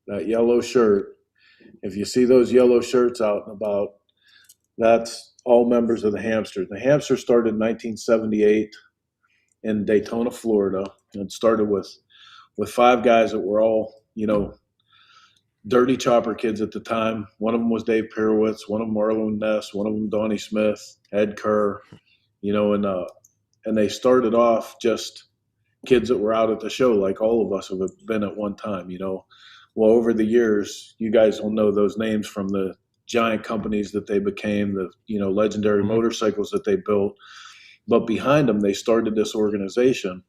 that yellow shirt. If you see those yellow shirts out and about, that's all members of the Hamsters. The Hamsters started in 1978 in Daytona, Florida, and started with 5 guys that were all, you know, dirty chopper kids at the time. One of them was Dave Pirwitz, one of them Marlon Ness, one of them Donnie Smith, Ed Kerr, you know, and they started off just kids that were out at the show, like all of us have been at one time, you know. Well, over the years, you guys will know those names from the giant companies that they became, the, you know, legendary motorcycles that they built. But behind them, they started this organization,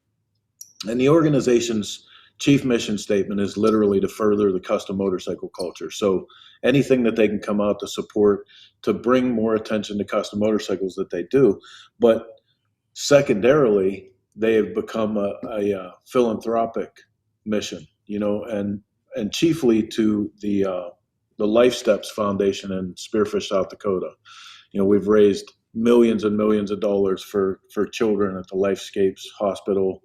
and the organization's chief mission statement is literally to further the custom motorcycle culture. So anything that they can come out to support, to bring more attention to custom motorcycles, that they do. But secondarily, they have become a philanthropic mission, you know, and chiefly to the Life Steps Foundation in Spearfish, South Dakota. You know, we've raised millions and millions of dollars for children at the Lifescapes Hospital.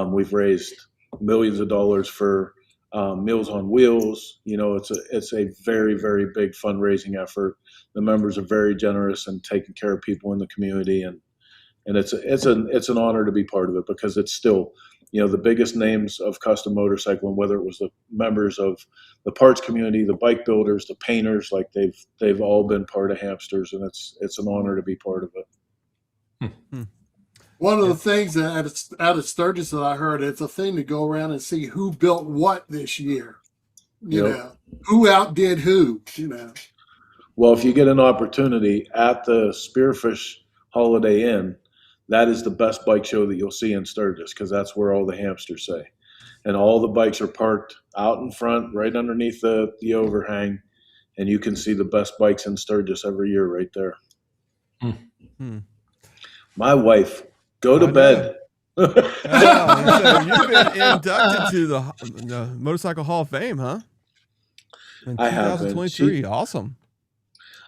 We've raised millions of dollars for Meals on Wheels. You know, it's a very, very big fundraising effort. The members are very generous in taking care of people in the community, and it's an honor to be part of it, because it's still the biggest names of custom motorcycling, whether it was the members of the parts community, the bike builders, the painters, like they've all been part of Hamsters, and it's an honor to be part of it. One of the things that out of Sturgis that I heard, it's a thing to go around and see who built what this year. You know, who outdid who, Well, if you get an opportunity at the Spearfish Holiday Inn, that is the best bike show that you'll see in Sturgis, because that's where all the Hamsters say. And all the bikes are parked out in front, right underneath the overhang, and you can see the best bikes in Sturgis every year right there. My wife, go to bed. So you've been inducted to the Motorcycle Hall of Fame, huh? In I have been. 2023. Awesome.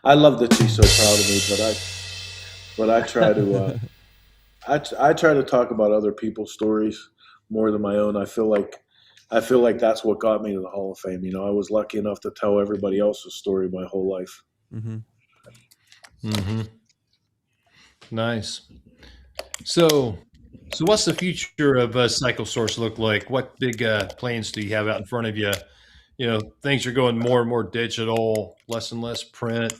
I love that she's so proud of me, but I try to I try to talk about other people's stories more than my own. I feel like that's what got me to the Hall of Fame. I was lucky enough to tell everybody else's story my whole life. Nice. So what's the future of Cycle Source look like? What big plans do you have out in front of you? Things are going more and more digital, less and less print.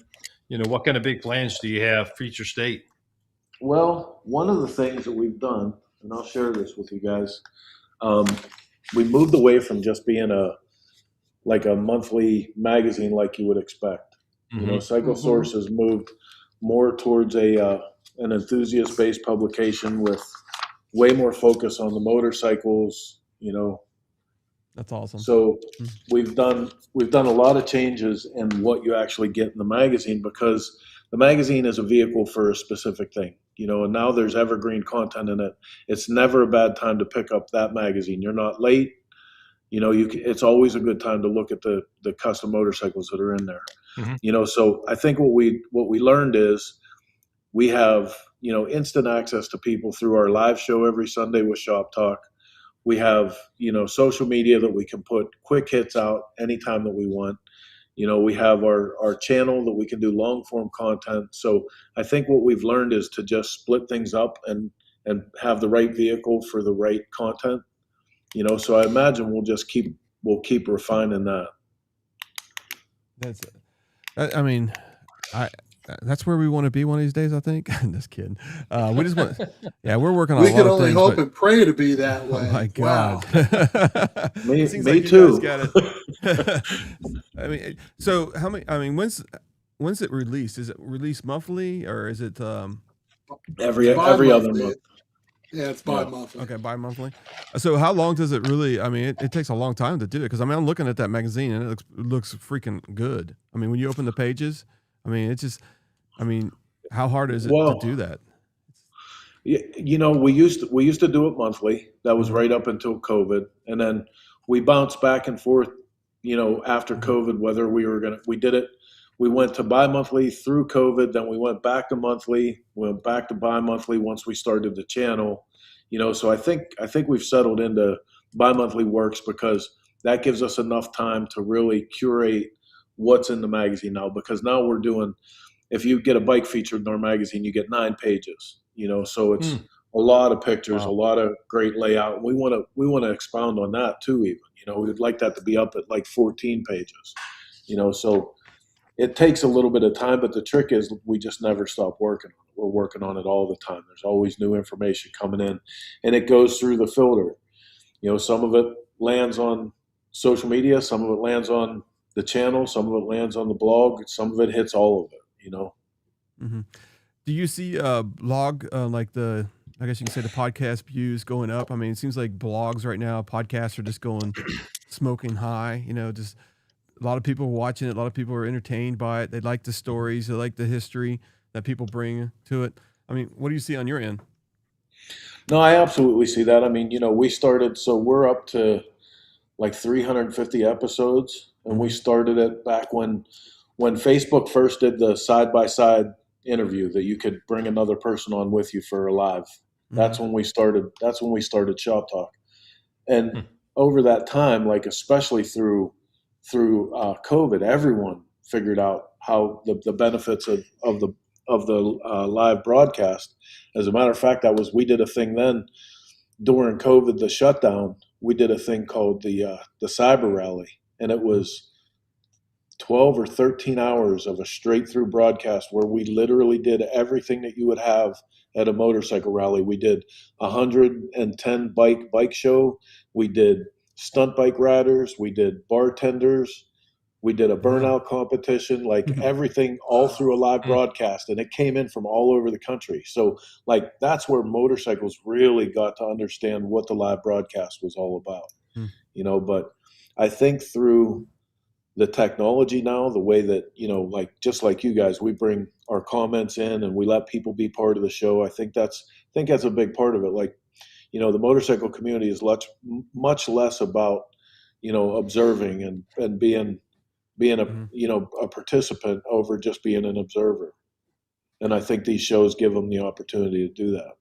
What kind of big plans do you have, future state? Well, one of the things that we've done, and I'll share this with you guys, we moved away from just being a monthly magazine like you would expect. Cycle Source has moved more towards an enthusiast-based publication with way more focus on the motorcycles. That's awesome. So we've done a lot of changes in what you actually get in the magazine, because the magazine is a vehicle for a specific thing, and now there's evergreen content in it. It's never a bad time to pick up that magazine. You're not late. It's always a good time to look at the custom motorcycles that are in there. So I think what we learned is we have, instant access to people through our live show every Sunday with Shop Talk. We have, social media that we can put quick hits out anytime that we want. We have our channel that we can do long form content. So I think what we've learned is to just split things up and have the right vehicle for the right content. So I imagine we'll keep refining that. That's it. I mean, that's where we want to be one of these days, I think. I'm just kidding. We just want, we're working on a lot of things. We can only hope and pray to be that way. Oh my God. Wow. me too. I mean, so when's it released? Is it released monthly, or is it every other month? Yeah, it's bi-monthly. Okay, bi-monthly. So how long does it really, it takes a long time to do it, because I'm looking at that magazine and it looks freaking good. When you open the pages, it's just, how hard is it to do that? We used to do it monthly. That was right up until COVID. And then we bounced back and forth, after COVID, whether we did it. We went to bi-monthly through COVID. Then we went back to monthly, went back to bi-monthly once we started the channel, so I think we've settled into bi-monthly works, because that gives us enough time to really curate what's in the magazine now, because now we're doing, if you get a bike featured in our magazine, you get 9 pages, so it's a lot of pictures, a lot of great layout. We want to expound on that too, even, we'd like that to be up at like 14 pages, so it takes a little bit of time, but the trick is we just never stop working on it. We're working on it all the time. There's always new information coming in, and it goes through the filter. Some of it lands on social media, some of it lands on the channel, some of it lands on the blog, some of it hits all of it, Do you see blog I guess you can say the podcast views going up? It seems like blogs right now, podcasts are just going smoking high, just a lot of people are watching it. A lot of people are entertained by it. They like the stories. They like the history that people bring to it. What do you see on your end? No, I absolutely see that. We started, so we're up to like 350 episodes, and we started it back when Facebook first did the side-by-side interview that you could bring another person on with you for a live. That's when we started. That's when we started Shop Talk, and over that time, especially through COVID, everyone figured out how the benefits of the live broadcast. As a matter of fact, we did a thing then during COVID, the shutdown, we did a thing called the Cyber Rally, and it was 12 or 13 hours of a straight through broadcast where we literally did everything that you would have at a motorcycle rally. We did 110 bike show. We did stunt bike riders. We did bartenders. We did a burnout competition, like everything all through a live broadcast, and it came in from all over the country. So like that's where motorcycles really got to understand what the live broadcast was all about, you know. But I think through the technology now, the way that, you know, like just like you guys, we bring our comments in and we let people be part of the show. I think that's a big part of it. Like, you know, the motorcycle community is much less about, you know, observing and being a you know, a participant over just being an observer. And I think these shows give them the opportunity to do that.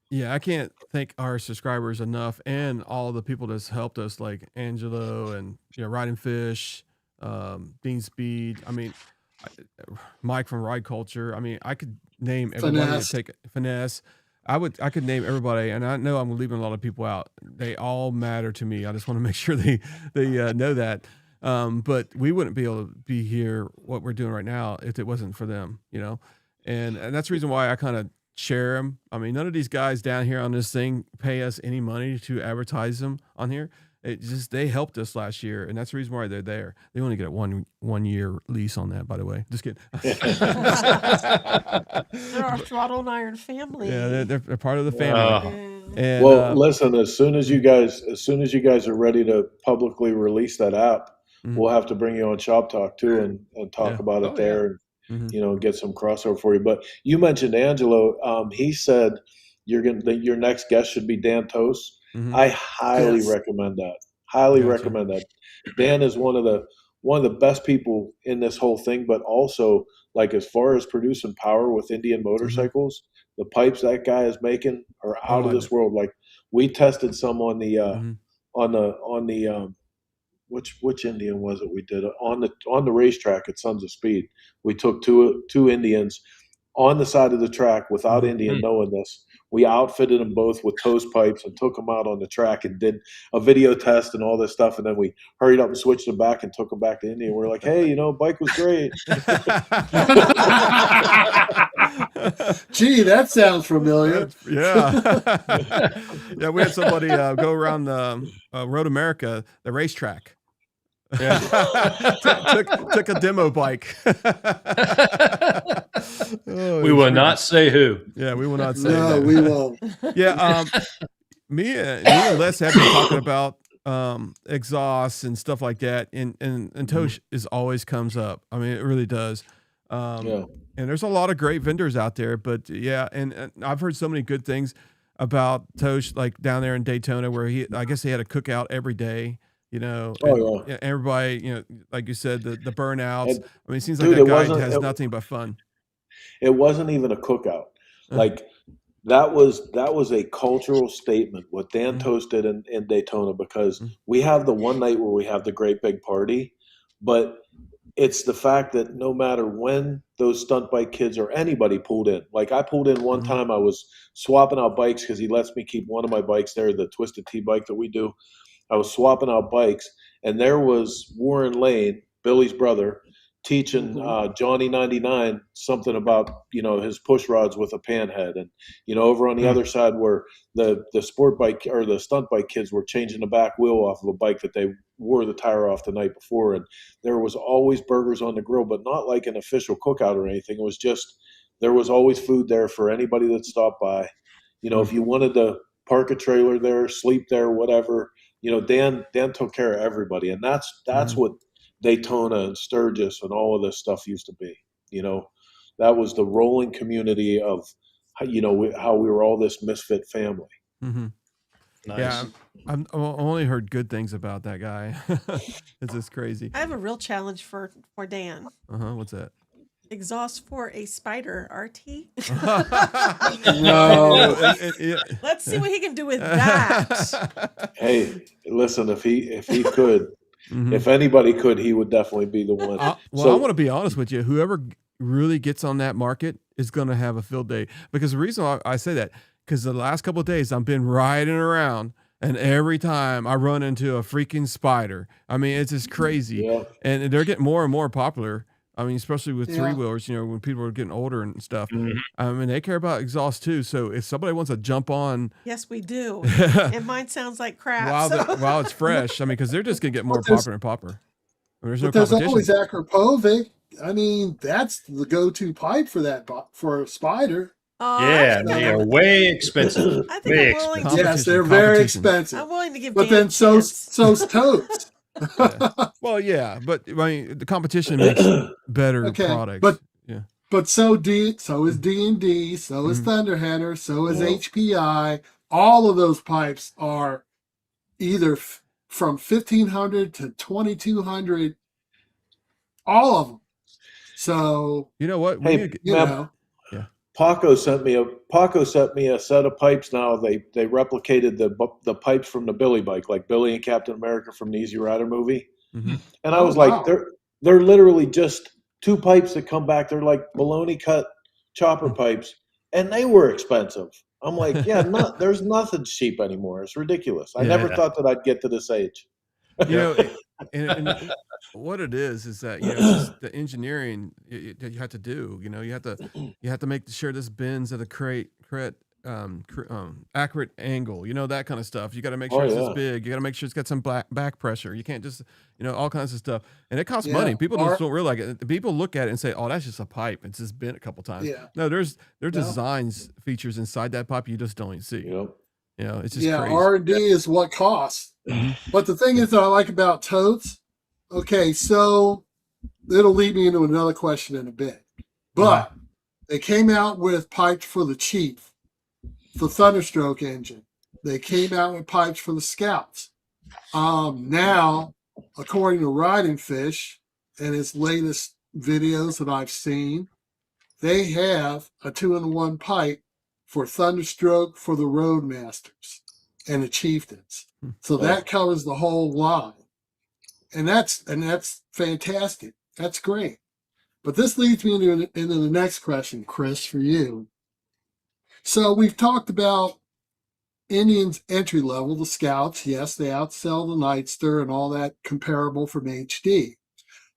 Yeah, I can't thank our subscribers enough, and all the people that's helped us, like Angelo and, you know, Riding Fish, Dean Speed. I mean, Mike from Ride Culture. I mean, I could name everybody. Finesse. I could name everybody, and I know I'm leaving a lot of people out. They all matter to me. I just want to make sure they know that. But we wouldn't be able to be here, what we're doing right now, if it wasn't for them, you know? And that's the reason why I kind of share them. I mean, none of these guys down here on this thing pay us any money to advertise them on here. It just, they helped us last year, and that's the reason why they're there. They only get a 1 year lease on that, by the way. Just kidding. They're our Throttle and Iron family. Yeah, they're part of the family. And, well, listen, as soon as you guys are ready to publicly release that app, we'll have to bring you on Shop Talk too and talk about it there and, you know, get some crossover for you. But you mentioned Angelo. He said your next guest should be Dan Toast. I highly recommend that. Recommend that. Dan is one of the best people in this whole thing, but also, like, as far as producing power with Indian motorcycles, the pipes that guy is making are out of this world. Like, we tested some on the which Indian was it we did on the racetrack at Sons of Speed. We took two Indians on the side of the track without Indian knowing this. We outfitted them both with Toast pipes and took them out on the track and did a video test and all this stuff. And then we hurried up and switched them back and took them back to India. We're like, hey, you know, bike was great. Gee, that sounds familiar. Yeah. Yeah, we had somebody go around the Road America, the racetrack. Yeah. took a demo bike. We will not say who. Yeah, we will not say. No, we won't. Yeah, me and Les have been talking about exhausts and stuff like that, and Tosh is always comes up. I mean, it really does. And there's a lot of great vendors out there, but yeah, and I've heard so many good things about Tosh, like down there in Daytona, where I guess he had a cookout every day. You know, everybody, you know, like you said, the burnouts. I mean, it seems like that guy has nothing but fun. It wasn't even a cookout. Like that was a cultural statement what Dan Toast did in Daytona, because we have the one night where we have the great big party, but it's the fact that no matter when those stunt bike kids or anybody pulled in, like I pulled in one time, I was swapping out bikes because he lets me keep one of my bikes there, the Twisted T bike that we do. I was swapping out bikes, and there was Warren Lane, Billy's brother, teaching Johnny 99 something about, you know, his push rods with a pan head. And, you know, over on the other side where the sport bike or the stunt bike kids were changing the back wheel off of a bike that they wore the tire off the night before. And there was always burgers on the grill, but not like an official cookout or anything. It was just, there was always food there for anybody that stopped by. You know, if you wanted to park a trailer there, sleep there, whatever, you know, Dan took care of everybody. And that's what Daytona and Sturgis and all of this stuff used to be. You know, that was the rolling community of, you know, how we were all this misfit family. Nice. Yeah, I've only heard good things about that guy. It's just crazy. I have a real challenge for Dan. What's that? Exhaust for a Spider RT. No. Let's see what he can do with that. Hey, listen, if he could, if anybody could, he would definitely be the one. I want to be honest with you. Whoever really gets on that market is going to have a field day, because the reason I say that, because the last couple of days I've been riding around, and every time I run into a freaking spider. I mean, it's just crazy, Yeah. and they're getting more and more popular. I mean, especially with Yeah. 3-wheelers, when people are getting older and stuff. Mhm. I mean, they care about exhaust too. So if somebody wants to jump on Yes, we do. And mine sounds like crap. while it's fresh, I mean, because they're just gonna get more there's- popular and popular. There's no But there's competition. always Akrapovic. I mean, that's the go-to pipe for that for a spider. Yeah, they are way expensive. I think Way I'm willing expensive. to. Yes, they're very competition. expensive. I'm willing to give. But Dan then a so's chance. totes. Well, yeah, but I mean, the competition makes better Okay, products. but- yeah, But so is D&D, so is Mhm. Thunderheader, so is Yeah. HPI. All of those pipes are either from 1,500 to 2,200. All of them. So, you know what? We Hey, need to get- you Matt, know, Paco sent me a set of pipes. Now they replicated the pipes from the Billy bike, like Billy and Captain America from the Easy Rider movie. Mhm. And I Oh, was like, wow. they're literally just 2 pipes that come back. They're like baloney cut chopper pipes, and they were expensive. I'm like, yeah, there's nothing cheap anymore. It's ridiculous. I never Yeah. thought that I'd get to this age. You know, and what it is that it's just the engineering that you have to do. You have to make sure this bends at a correct accurate angle. That kind of stuff. You got to make sure Oh, it's yeah. this big. You got to make sure it's got some back pressure. You can't just all kinds of stuff, and it costs Yeah, money. People or- just don't realize it. People look at it and say, "Oh, that's just a pipe. It's just bent a couple times." Yeah. No, there No. designs features inside that pipe you just don't see. You know, It's just yeah, crazy. R&D is what costs. Mhm. But the thing is that I like about totes, okay, so it'll lead me into another question in a bit. But they came out with pipes for the Chief, the Thunderstroke engine. They came out with pipes for the Scouts. Now, according to Riding Fish and his latest videos that I've seen, they have a 2-in-1 pipe for Thunderstroke for the Roadmasters and the Chieftains. So that covers the whole line. And that's fantastic. That's great. But this leads me into the next question, Chris, for you. So we've talked about Indians entry level, the Scouts. Yes, they outsell the Nightster and all that comparable from HD.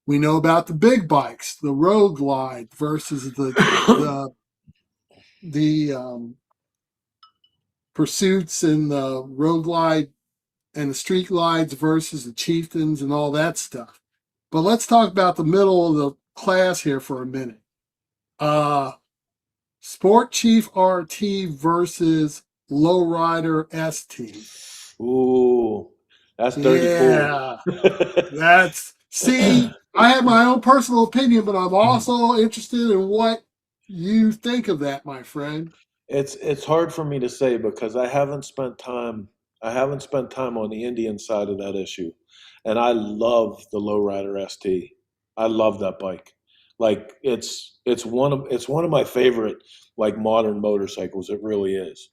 We know about the big bikes, the Road Glide versus the Pursuits and the Road Glide and the Street Glides versus the Chieftains and all that stuff. But let's talk about the middle of the class here for a minute. Sport Chief RT versus Lowrider ST. ooh, that's dirty Yeah, pool. see, I have my own personal opinion, but I'm also interested in what you think of that, my friend. It's hard for me to say because I haven't spent time on the Indian side of that issue, and I love the Lowrider ST. I love that bike. Like it's one of my favorite like modern motorcycles. It really is.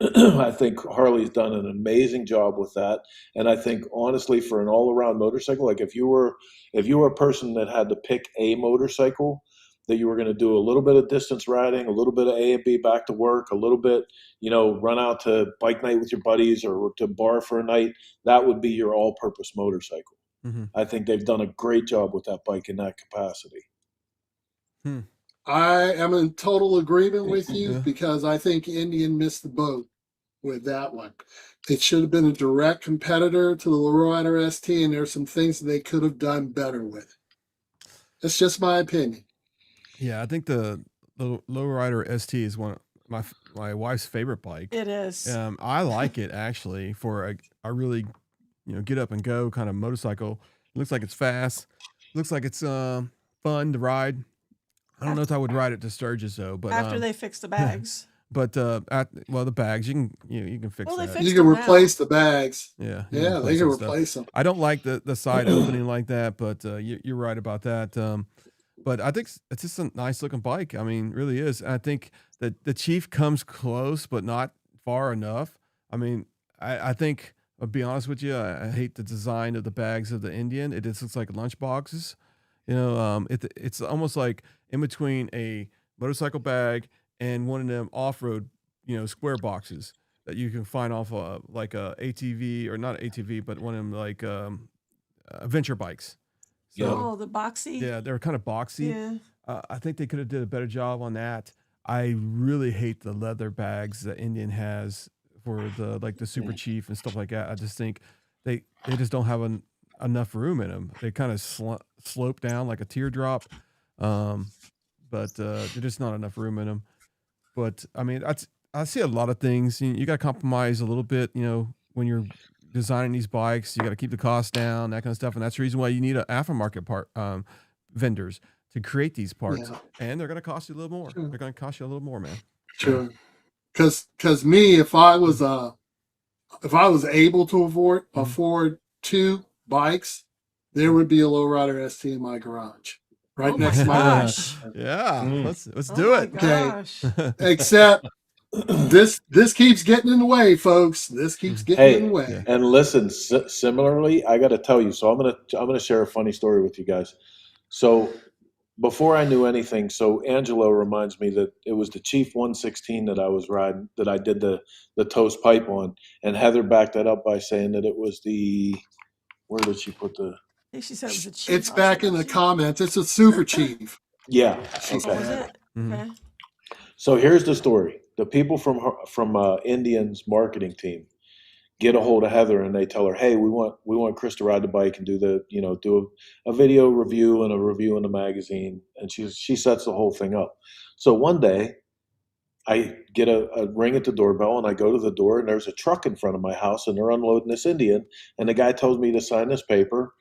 I think Harley's done an amazing job with that, and I think honestly for an all-around motorcycle, like if you were a person that had to pick a motorcycle that you were going to do a little bit of distance riding, a little bit of A and B back to work, a little bit, run out to bike night with your buddies or to bar for a night, that would be your all-purpose motorcycle. Mhm. I think they've done a great job with that bike in that capacity. I am in total agreement with you Yeah. because I think Indian missed the boat with that one. It should have been a direct competitor to the Lowrider ST, and there's some things that they could have done better with it. That's just my opinion. Yeah, I think the Lowrider ST is one of my wife's favorite bike. It is. I like it actually for a really get up and go kind of motorcycle. It looks like it's fast. Looks like it's fun to ride. I don't know if I would ride it to Sturgis though, but After they fix the bags. but the bags you can fix Well, they that. fixed You can them now. replace the bags. Yeah, you Yeah, they replace can that stuff. replace them. I don't like the side opening like that, but you're right about that. But I think it's just a nice looking bike. I mean, really is. I think that the Chief comes close, but not far enough. I mean, I think I'll be honest with you. I hate the design of the bags of the Indian. It just looks like lunch boxes. It's almost like in between a motorcycle bag and one of them off-road square boxes that you can find off like a ATV, or not ATV, but one of them like adventure bikes. So the boxy. yeah, they're kind of boxy. Yeah. I think they could have did a better job on that. I really hate the leather bags that Indian has for the Super Chief and stuff like that. I just think they just don't have enough room in them. They kind of slope down like a teardrop, but there's just not enough room in them. But I mean, I see a lot of things. You got to compromise a little bit. When you're designing these bikes, you got to keep the cost down, that kind of stuff, and that's the reason why you need an aftermarket part vendors to create these parts, and they're going to cost you a little more. Sure. They're going to cost you a little more, man. Sure. Because me, if I was able to afford 2 bikes, there would be a lowrider ST in my garage, right next to my gosh. Yeah, let's do it. Gosh. Except this keeps getting in the way, folks. This keeps getting in the way. Yeah. And listen, similarly, I got to tell you. So I'm gonna share a funny story with you guys. So before I knew anything, so Angelo reminds me that it was the Chief 116 that I was riding, that I did the toast pipe on, and Heather backed that up by saying that it was the, where did she put the? I think she said it was a Chief. It's back in the comments. It's a Super Chief. Yeah. She Oh, was said. it? Mhm. Okay. So here's the story. The people from Indian's marketing team get a hold of Heather, and they tell her, "Hey, we want Chris to ride the bike and do a video review and a review in the magazine." And she sets the whole thing up. So one day, I get a ring at the doorbell, and I go to the door, and there's a truck in front of my house, and they're unloading this Indian, and the guy tells me to sign this paper,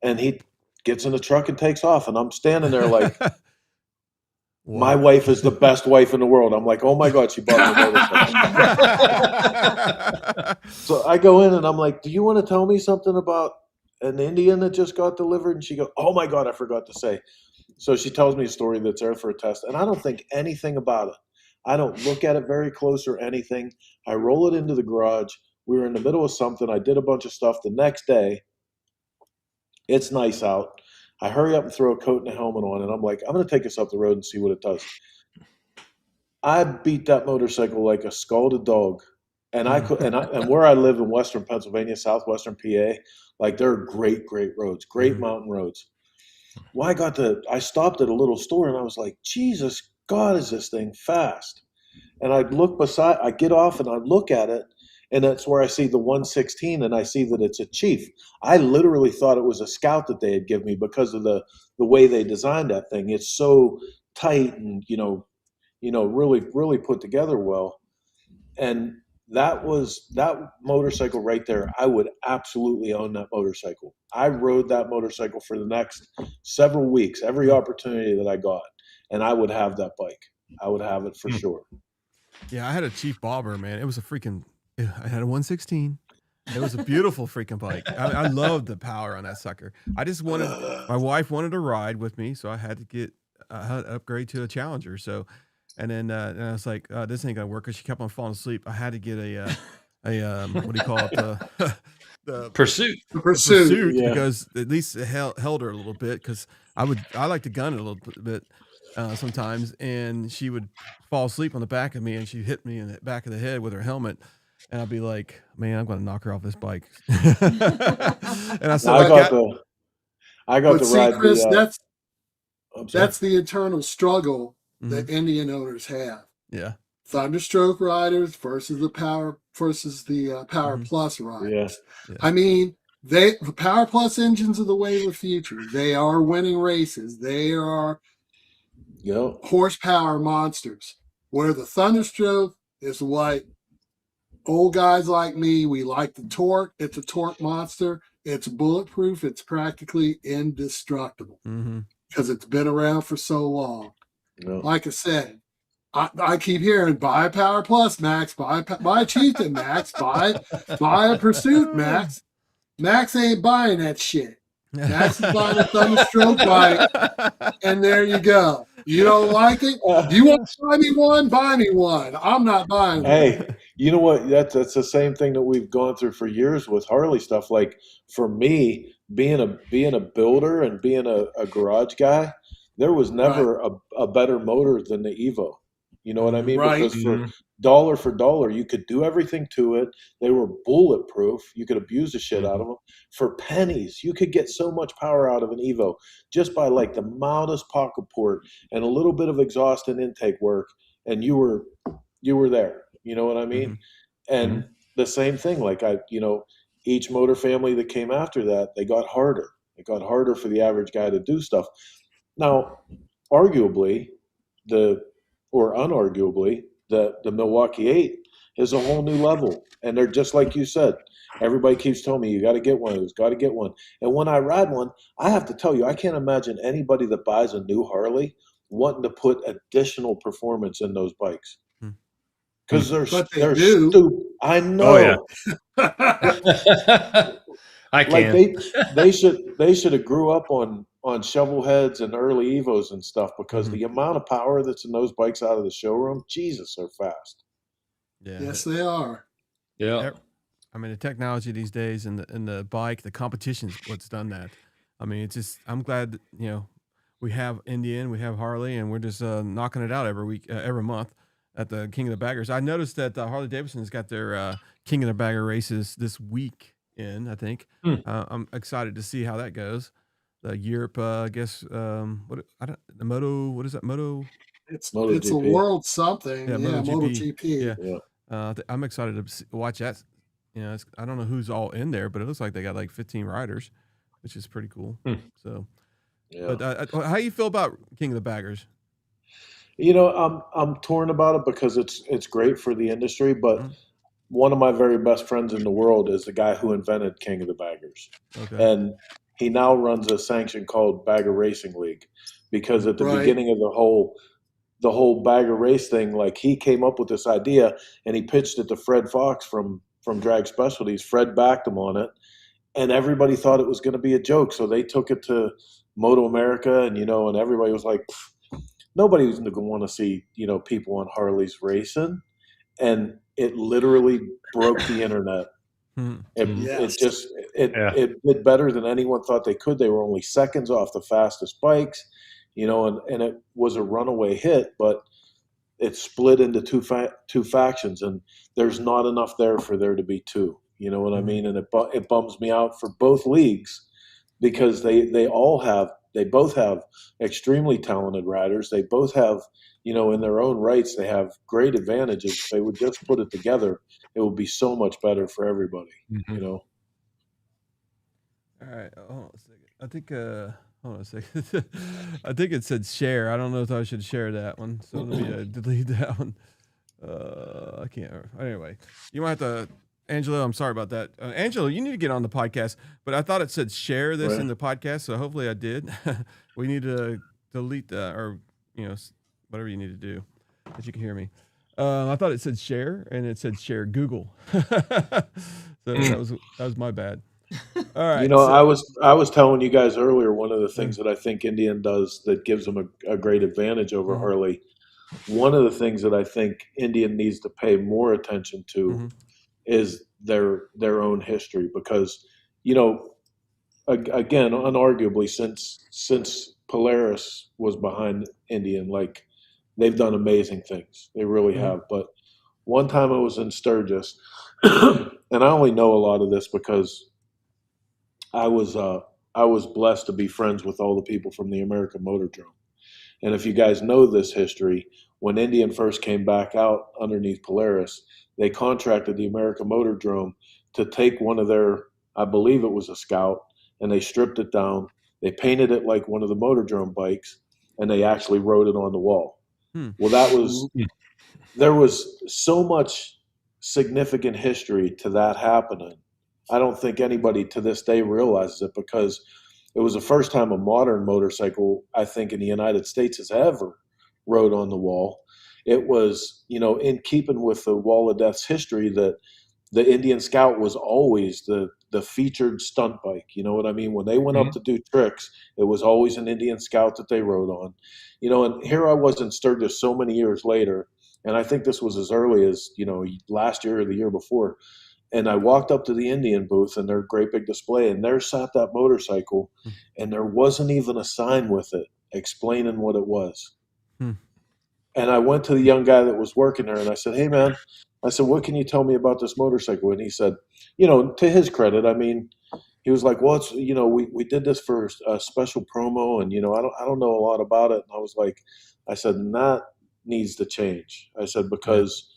and he gets in the truck and takes off, and I'm standing there like, my wife is the best wife in the world. I'm like, oh my God, she bought me a motorcycle. So I go in and I'm like, do you want to tell me something about an Indian that just got delivered? And she goes, oh my God, I forgot to say. So she tells me a story that's there for a test, and I don't think anything about it. I don't look at it very close or anything. I roll it into the garage. We were in the middle of something. I did a bunch of stuff. The next day, it's nice out. I hurry up and throw a coat and a helmet on, and I'm like, I'm going to take this up the road and see what it does. I beat that motorcycle like a scalded dog. And and where I live in Western Pennsylvania, Southwestern PA, like there are great roads, great mountain roads. Well, I stopped at a little store, and I was like, Jesus God, is this thing fast? And I get off and I look at it, and that's where I see the 116, and I see that it's a Chief. I literally thought it was a Scout that they had given me because of the way they designed that thing. It's so tight and really put together well. And that motorcycle right there, I would absolutely own that motorcycle. I rode that motorcycle for the next several weeks, every opportunity that I got, and I would have that bike. I would have it for sure. Yeah, I had a Chief Bobber, man. It was I had a 116. It was a beautiful freaking bike. I loved the power on that sucker. My wife wanted to ride with me, so I had to upgrade to a Challenger. So, and then I was like, this ain't gonna work, because she kept on falling asleep. I had to get a what do you call it? The Pursuit. The Pursuit. Yeah. Because at least it held her a little bit, because I like to gun it a little bit sometimes, and she would fall asleep on the back of me, and she'd hit me in the back of the head with her helmet, and I'd be like, man, I'm going to knock her off this bike. And I said, I got to ride. Chris, that's the internal struggle that Indian owners have. Yeah. Thunderstroke riders versus the Power Plus riders. Yeah. I mean, the Power Plus engines are the way of the future. They are winning races. They are horsepower monsters. Where the Thunderstroke is what old guys like me, we like the torque. It's a torque monster. It's bulletproof. It's practically indestructible because it's been around for so long. Yeah. Like I said, I keep hearing, buy a Power Plus, Max, buy a Chieftain, Max, buy a Pursuit, Max. Max ain't buying that shit. Max is buying a Thunderstroke bike, and there you go. You don't like it? You want to buy me one? Buy me one. I'm not buying one. Hey, you know what? That's the same thing that we've gone through for years with Harley stuff. Like for me, being a builder and being a garage guy, there was never a better motor than the Evo. You know what I mean? Right. Because for dollar, you could do everything to it. They were bulletproof. You could abuse the shit out of them. For pennies, you could get so much power out of an Evo just by like the mildest pocket port and a little bit of exhaust and intake work, and you were there. You know what I mean? And the same thing, like each motor family that came after that, they got harder. It got harder for the average guy to do stuff. Now, arguably, unarguably, the Milwaukee 8 is a whole new level. And they're just like you said. Everybody keeps telling me, you got to get one. You've got to get one. And when I ride one, I have to tell you, I can't imagine anybody that buys a new Harley wanting to put additional performance in those bikes. Because they're stupid. I know. Oh, yeah. I can. Like they should have grew up on shovel heads and early Evos and stuff, because the amount of power that's in those bikes out of the showroom, Jesus, they're fast. Yeah. Yes, they are. Yeah. I mean, the technology these days and the bike, the competition's what's done that. I mean, it's just, I'm glad that, we have Indian, we have Harley, and we're just knocking it out every week, every month at the King of the Baggers. I noticed that Harley Davidson's got their King of the Bagger races this week I think. I'm excited to see how that goes. The Europe, I guess, what is that? Moto? It's MotoGP. a world something. Yeah, MotoGP. Yeah. I'm excited to watch that. I don't know who's all in there, but it looks like they got like 15 riders, which is pretty cool. So, but how you feel about King of the Baggers? I'm torn about it because it's great for the industry, but one of my very best friends in the world is the guy who invented King of the Baggers. Okay. And he now runs a sanction called Bagger Racing League, because at the beginning of the whole bagger race thing, like, he came up with this idea and he pitched it to Fred Fox from Drag Specialties. Fred backed him on it, and everybody thought it was going to be a joke. So they took it to Moto America, and and everybody was like, nobody was going to want to see people on Harleys racing. And it literally broke the internet. It did better than anyone thought they could. They were only seconds off the fastest bikes, and it was a runaway hit, but it split into two factions, and there's not enough there for there to be two. You know what I mean? And it bums me out for both leagues, because they both have extremely talented riders. They both have, in their own rights, they have great advantages. If they would just put it together, it would be so much better for everybody. All right, hold on a second. I think hold on a second. I think it said share. I don't know if I should share that one, so let me delete that one. I can't. Anyway, you might have to. Angelo, I'm sorry about that. Angelo, you need to get on the podcast, but I thought it said share this in the podcast, so hopefully I did. We need to delete that, or whatever you need to do, that you can hear me. I thought it said share, and it said share Google. So that was my bad. All right. I was telling you guys earlier, one of the things that I think Indian does that gives them a great advantage over Harley. One of the things that I think Indian needs to pay more attention to is their own history, because again, unarguably, since Polaris was behind Indian, like, they've done amazing things. They really have. But one time I was in Sturgis, and I only know a lot of this because I was blessed to be friends with all the people from the American Motordrome. And if you guys know this history, when Indian first came back out underneath Polaris, they contracted the American Motordrome to take one of their, I believe it was a Scout, and they stripped it down. They painted it like one of the Motordrome bikes, and they actually wrote it on the wall. Well, there was so much significant history to that happening. I don't think anybody to this day realizes it, because it was the first time a modern motorcycle, I think, in the United States has ever rode on the wall. It was, in keeping with the Wall of Death's history, that the Indian Scout was always the featured stunt bike. You know what I mean? When they went up to do tricks, it was always an Indian Scout that they rode on. And here I was in Sturgis so many years later, and I think this was as early as, last year or the year before. And I walked up to the Indian booth and their great big display, and there sat that motorcycle, and there wasn't even a sign with it explaining what it was. And I went to the young guy that was working there, and I said, "Hey, man," I said, "what can you tell me about this motorcycle?" And he said, to his credit, I mean, he was like, "Well, it's we did this for a special promo, and I don't know a lot about it." And I was like, I said, and that needs to change. I said, because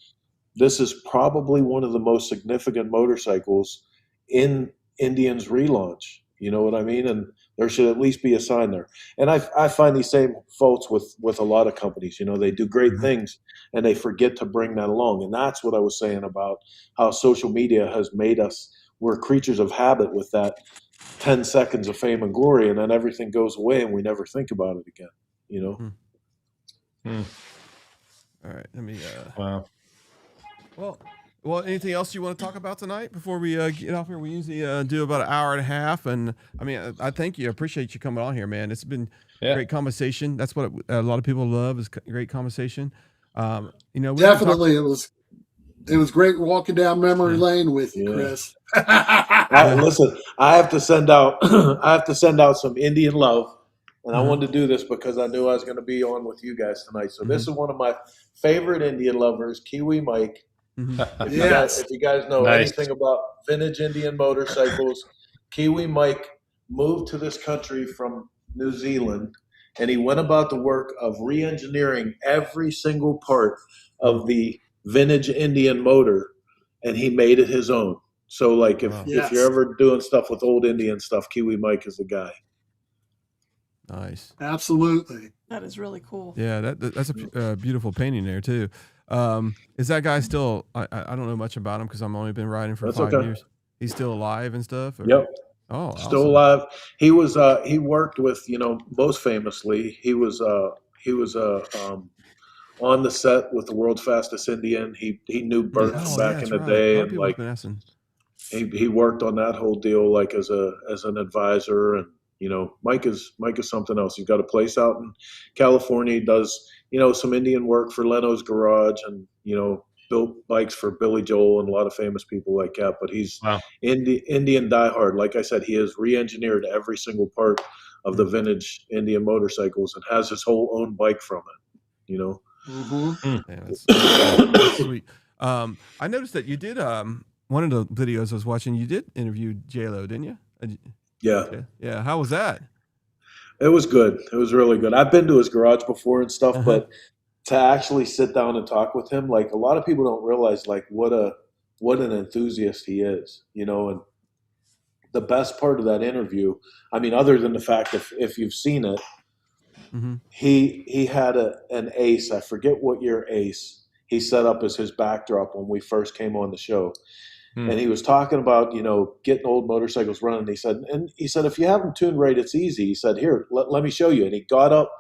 this is probably one of the most significant motorcycles in Indian's relaunch. You know what I mean? And there should at least be a sign there. And I find these same faults with a lot of companies. They do great things and they forget to bring that along. And that's what I was saying about how social media has made us, we're creatures of habit with that 10 seconds of fame and glory, and then everything goes away and we never think about it again. All right, let me. Wow. Well, anything else you want to talk about tonight before we get off here? We usually do about an hour and a half, and I mean, I thank you. I appreciate you coming on here, man. It's been great conversation. That's what a lot of people love is great conversation. Definitely, it was great walking down memory lane with you, Chris. Listen, I have to send out some Indian love, and I wanted to do this because I knew I was going to be on with you guys tonight. So this is one of my favorite Indian lovers, Kiwi Mike. If you guys know anything about vintage Indian motorcycles, Kiwi Mike moved to this country from New Zealand, and he went about the work of re-engineering every single part of the vintage Indian motor, and he made it his own. So like if you're ever doing stuff with old Indian stuff, Kiwi Mike is the guy. Nice. Absolutely. That is really cool. Yeah, that's a beautiful painting there too. Is that guy still? I don't know much about him because I've only been riding for 5 years. He's still alive and stuff. Or? Yep. Oh, still awesome. alive. He was. He worked with. Most famously, he was on the set with the World's Fastest Indian. He knew Burt back in the day, and like he worked on that whole deal like as an advisor. And Mike is something else. He's got a place out in California. He does some Indian work for Leno's Garage, and built bikes for Billy Joel and a lot of famous people like that. But he's Indian diehard. Like I said, he has re-engineered every single part of the vintage Indian motorcycles and has his whole own bike from it. Yeah, that's sweet. I noticed that you did one of the videos I was watching. You did interview J-Lo, didn't you? Yeah. How was that? It was good. It was really good. I've been to his garage before and stuff, but to actually sit down and talk with him, like a lot of people don't realize like what an enthusiast he is, and the best part of that interview, I mean, other than the fact if you've seen it, he had an Ace. I forget what year Ace he set up as his backdrop when we first came on the show. And he was talking about, getting old motorcycles running. He said, if you have them tuned right, it's easy. He said, here, let me show you. And he got up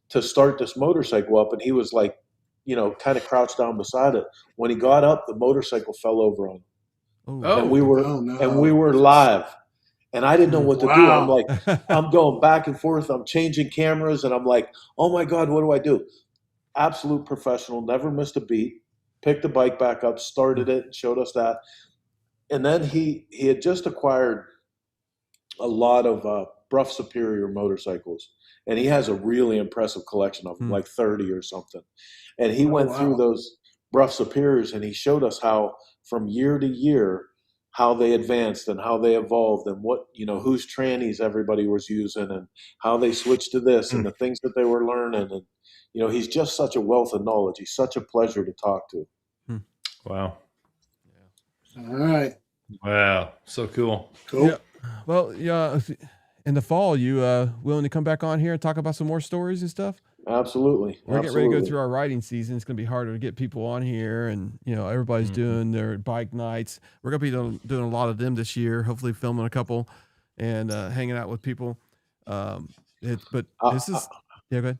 to start this motorcycle up, and he was like, kind of crouched down beside it. When he got up, the motorcycle fell over on him. And we were live. And I didn't know what to do. I'm like, I'm going back and forth. I'm changing cameras, and I'm like, oh my God, what do I do? Absolute professional, never missed a beat. Picked the bike back up, started it, and showed us that. And then he had just acquired a lot of Brough Superior motorcycles, and he has a really impressive collection of them, like 30 or something. And he went through those Brough Superiors, and he showed us how from year to year, how they advanced and how they evolved, and what, whose trannies everybody was using, and how they switched to this and the things that they were learning. And, he's just such a wealth of knowledge. He's such a pleasure to talk to. Wow. All right. Wow. So cool. Yeah. Well, in the fall, you willing to come back on here and talk about some more stories and stuff? Absolutely. We're getting ready to go through our riding season. It's going to be harder to get people on here, and everybody's doing their bike nights. We're going to be doing a lot of them this year. Hopefully, filming a couple and hanging out with people. This is go ahead.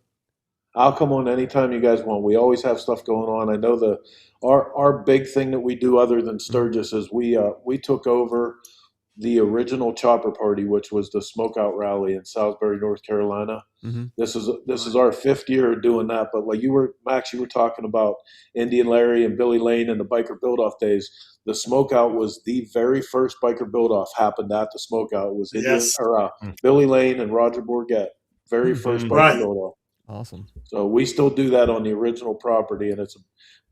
I'll come on anytime you guys want. We always have stuff going on. I know our big thing that we do other than Sturgis is we took over the original chopper party, which was the SmokeOut Rally in Salisbury, North Carolina. This is our 5th year of doing that. But like Max, you were talking about Indian Larry and Billy Lane and the biker build-off days. The SmokeOut was the very first biker build-off happened at the SmokeOut. It was Billy Lane and Roger Bourget, very first biker build-off. Awesome. So we still do that on the original property, and it's a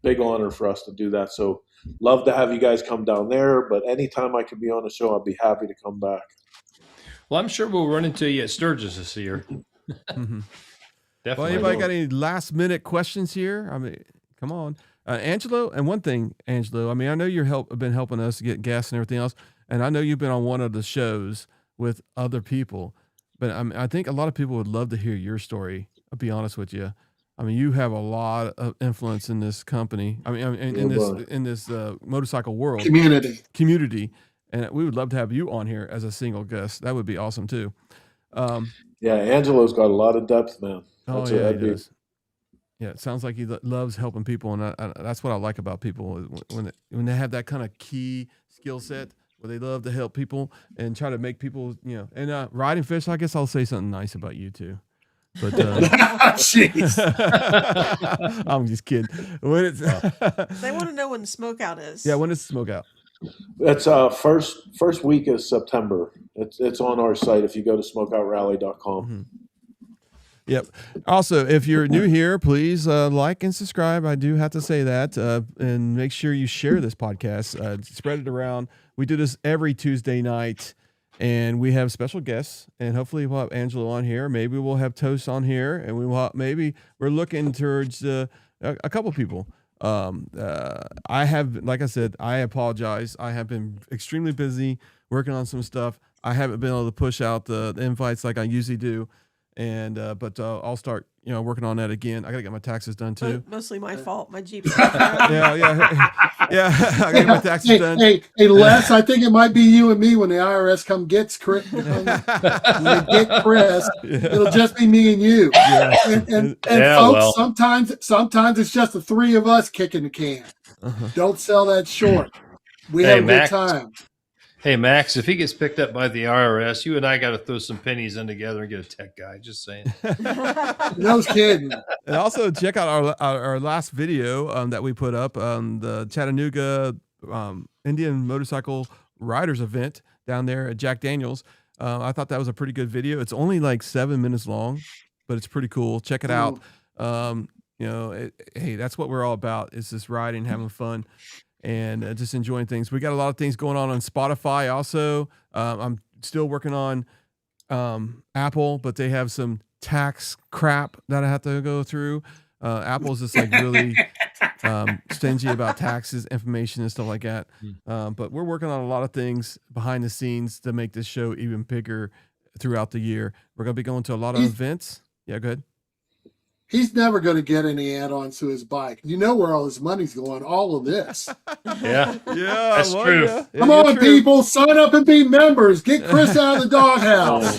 big honor for us to do that. So love to have you guys come down there, but anytime I can be on the show, I'll be happy to come back. Well, I'm sure we'll run into you at Sturgis this year. Mm-hmm. Well, Definitely. anybody got any last minute questions here? I mean, come on, Angelo. And one thing, Angelo, I mean, I know you've been helping us get gas and everything else, and I know you've been on one of the shows with other people, but I think a lot of people would love to hear your story. I'll be honest with you. I mean, you have a lot of influence in this company. I mean, in this motorcycle world community, and we would love to have you on here as a single guest. That would be awesome too. Yeah, Angelo's got a lot of depth, man. He does. Yeah, it sounds like he loves helping people, and that's what I like about people when they have that kind of key skill set where they love to help people and try to make people, And riding fish, I guess I'll say something nice about you too. But jeez, I'm just kidding. When it's they want to know when the smokeout is. Yeah, when is the smokeout? It's first week of September. It's on our site if you go to SmokeOutRally.com. Mm-hmm. Yep. Also, if you're new here, please like and subscribe. I do have to say that, and make sure you share this podcast. Spread it around. We do this every Tuesday night, and we have special guests. And hopefully, we'll have Angelo on here. Maybe we'll have Toast on here, and maybe we're looking towards a couple people. I have, like I said, I apologize. I have been extremely busy working on some stuff. I haven't been able to push out the invites like I usually do. And but I'll start, working on that again. I gotta get my taxes done too. Mostly my fault. My Jeep. yeah. I gotta get my taxes done. Hey, Les, I think it might be you and me when the IRS come get Chris. It'll just be me and you. Yeah. And folks, sometimes it's just the three of us kicking the can. Uh-huh. Don't sell that short. We have a good time. Hey, Max, if he gets picked up by the IRS, you and I got to throw some pennies in together and get a tech guy. Just saying. No kidding. And also check out our last video that we put up on the Chattanooga Indian Motorcycle Riders event down there at Jack Daniels. I thought that was a pretty good video. It's only like 7 minutes long, but it's pretty cool. Check it out. Hey, that's what we're all about. It's just riding, having fun. And just enjoying things. We got a lot of things going on Spotify also. I'm still working on Apple, but they have some tax crap that I have to go through. Apple's just like really stingy about taxes, information, and stuff like that. But we're working on a lot of things behind the scenes to make this show even bigger throughout the year. We're going to be going to a lot of events. Yeah, go ahead. He's never going to get any add-ons to his bike. You know where all his money's going, all of this. Yeah, that's true. Yeah, Come on, people, sign up and be members. Get Chris out of the doghouse.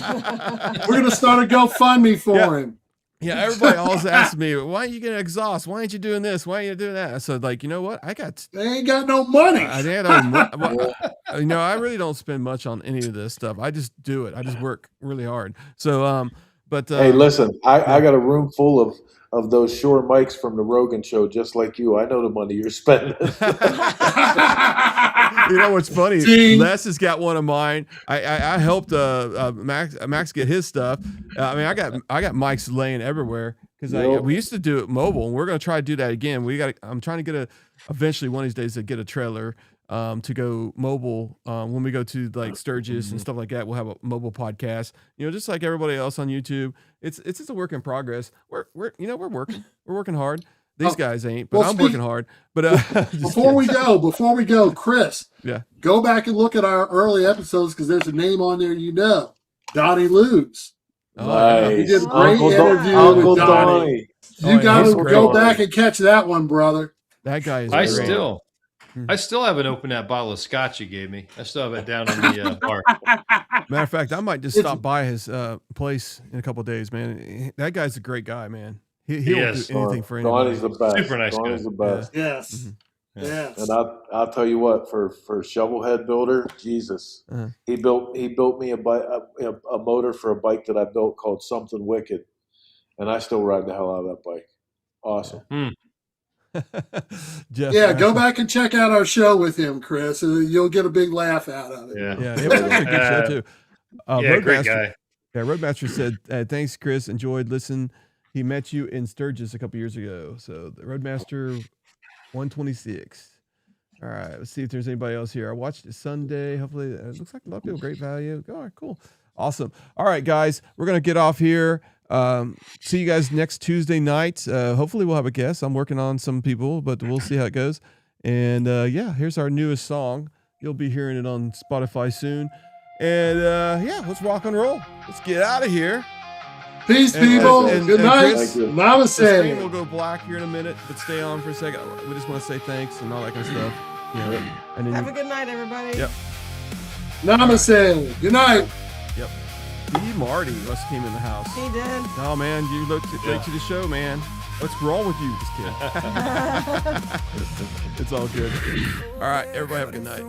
We're going to start a GoFundMe for him. Yeah, everybody always asks me, why aren't you getting exhaust? Why ain't you doing this? Why ain't you doing that? So, like, you know what? They ain't got no money. I really don't spend much on any of this stuff. I just do it. I just work really hard. So, hey, listen, I got a room full of those Shure mics from the Rogan show, just like you. I know the money you're spending. You know what's funny? Gee. Les has got one of mine. I helped Max get his stuff. I mean, I got mics laying everywhere because we used to do it mobile, and we're gonna try to do that again. I'm trying to get eventually one of these days to get a trailer. To go mobile when we go to like Sturgis and stuff like that. We'll have a mobile podcast, just like everybody else on YouTube. It's just a work in progress. We're working hard. These guys ain't, but I'm working hard. But before we go, Chris, go back and look at our early episodes because there's a name on there Donnie Lutz. Nice. He did a great interview with Donnie. You got to go back and catch that one, brother. That guy is. I still haven't opened that bottle of scotch you gave me. I still have it down in the bar. Matter of fact, I might just stop by his place in a couple of days, man. That guy's a great guy, man. He'll do anything for anyone. Donnie's the best. Super nice Donnie's guy. the best. Yeah. Yes. Mm-hmm. Yes. And I'll tell you what, for Shovelhead Builder, Jesus, he built me a motor for a bike that I built called Something Wicked, and I still ride the hell out of that bike. Awesome. Go back and check out our show with him, Chris. You'll get a big laugh out of it. Yeah, it was actually a good show too. Great guy. Yeah, Roadmaster said, "Thanks, Chris. Enjoyed listening. He met you in Sturgis a couple years ago. So the Roadmaster 126. All right, let's see if there's anybody else here. I watched it Sunday. Hopefully, it looks like a lot of people. Great value. All right, cool. Awesome. All right, guys, we're going to get off here. See you guys next Tuesday night. Hopefully, we'll have a guest. I'm working on some people, but we'll see how it goes. And yeah, here's our newest song. You'll be hearing it on Spotify soon. And yeah, let's rock and roll. Let's get out of here. Peace, people. Good night. Chris, the screen will Namaste. go black here in a minute, but stay on for a second. We just want to say thanks and all that kind of stuff. You know, and then Have a good night, everybody. Yep. Namaste. Good night. Yep. B. Marty must came in the house. He did. Oh man, you looked late to the show, man. What's wrong with you? Just kidding. It's all good. All right, everybody have a good night.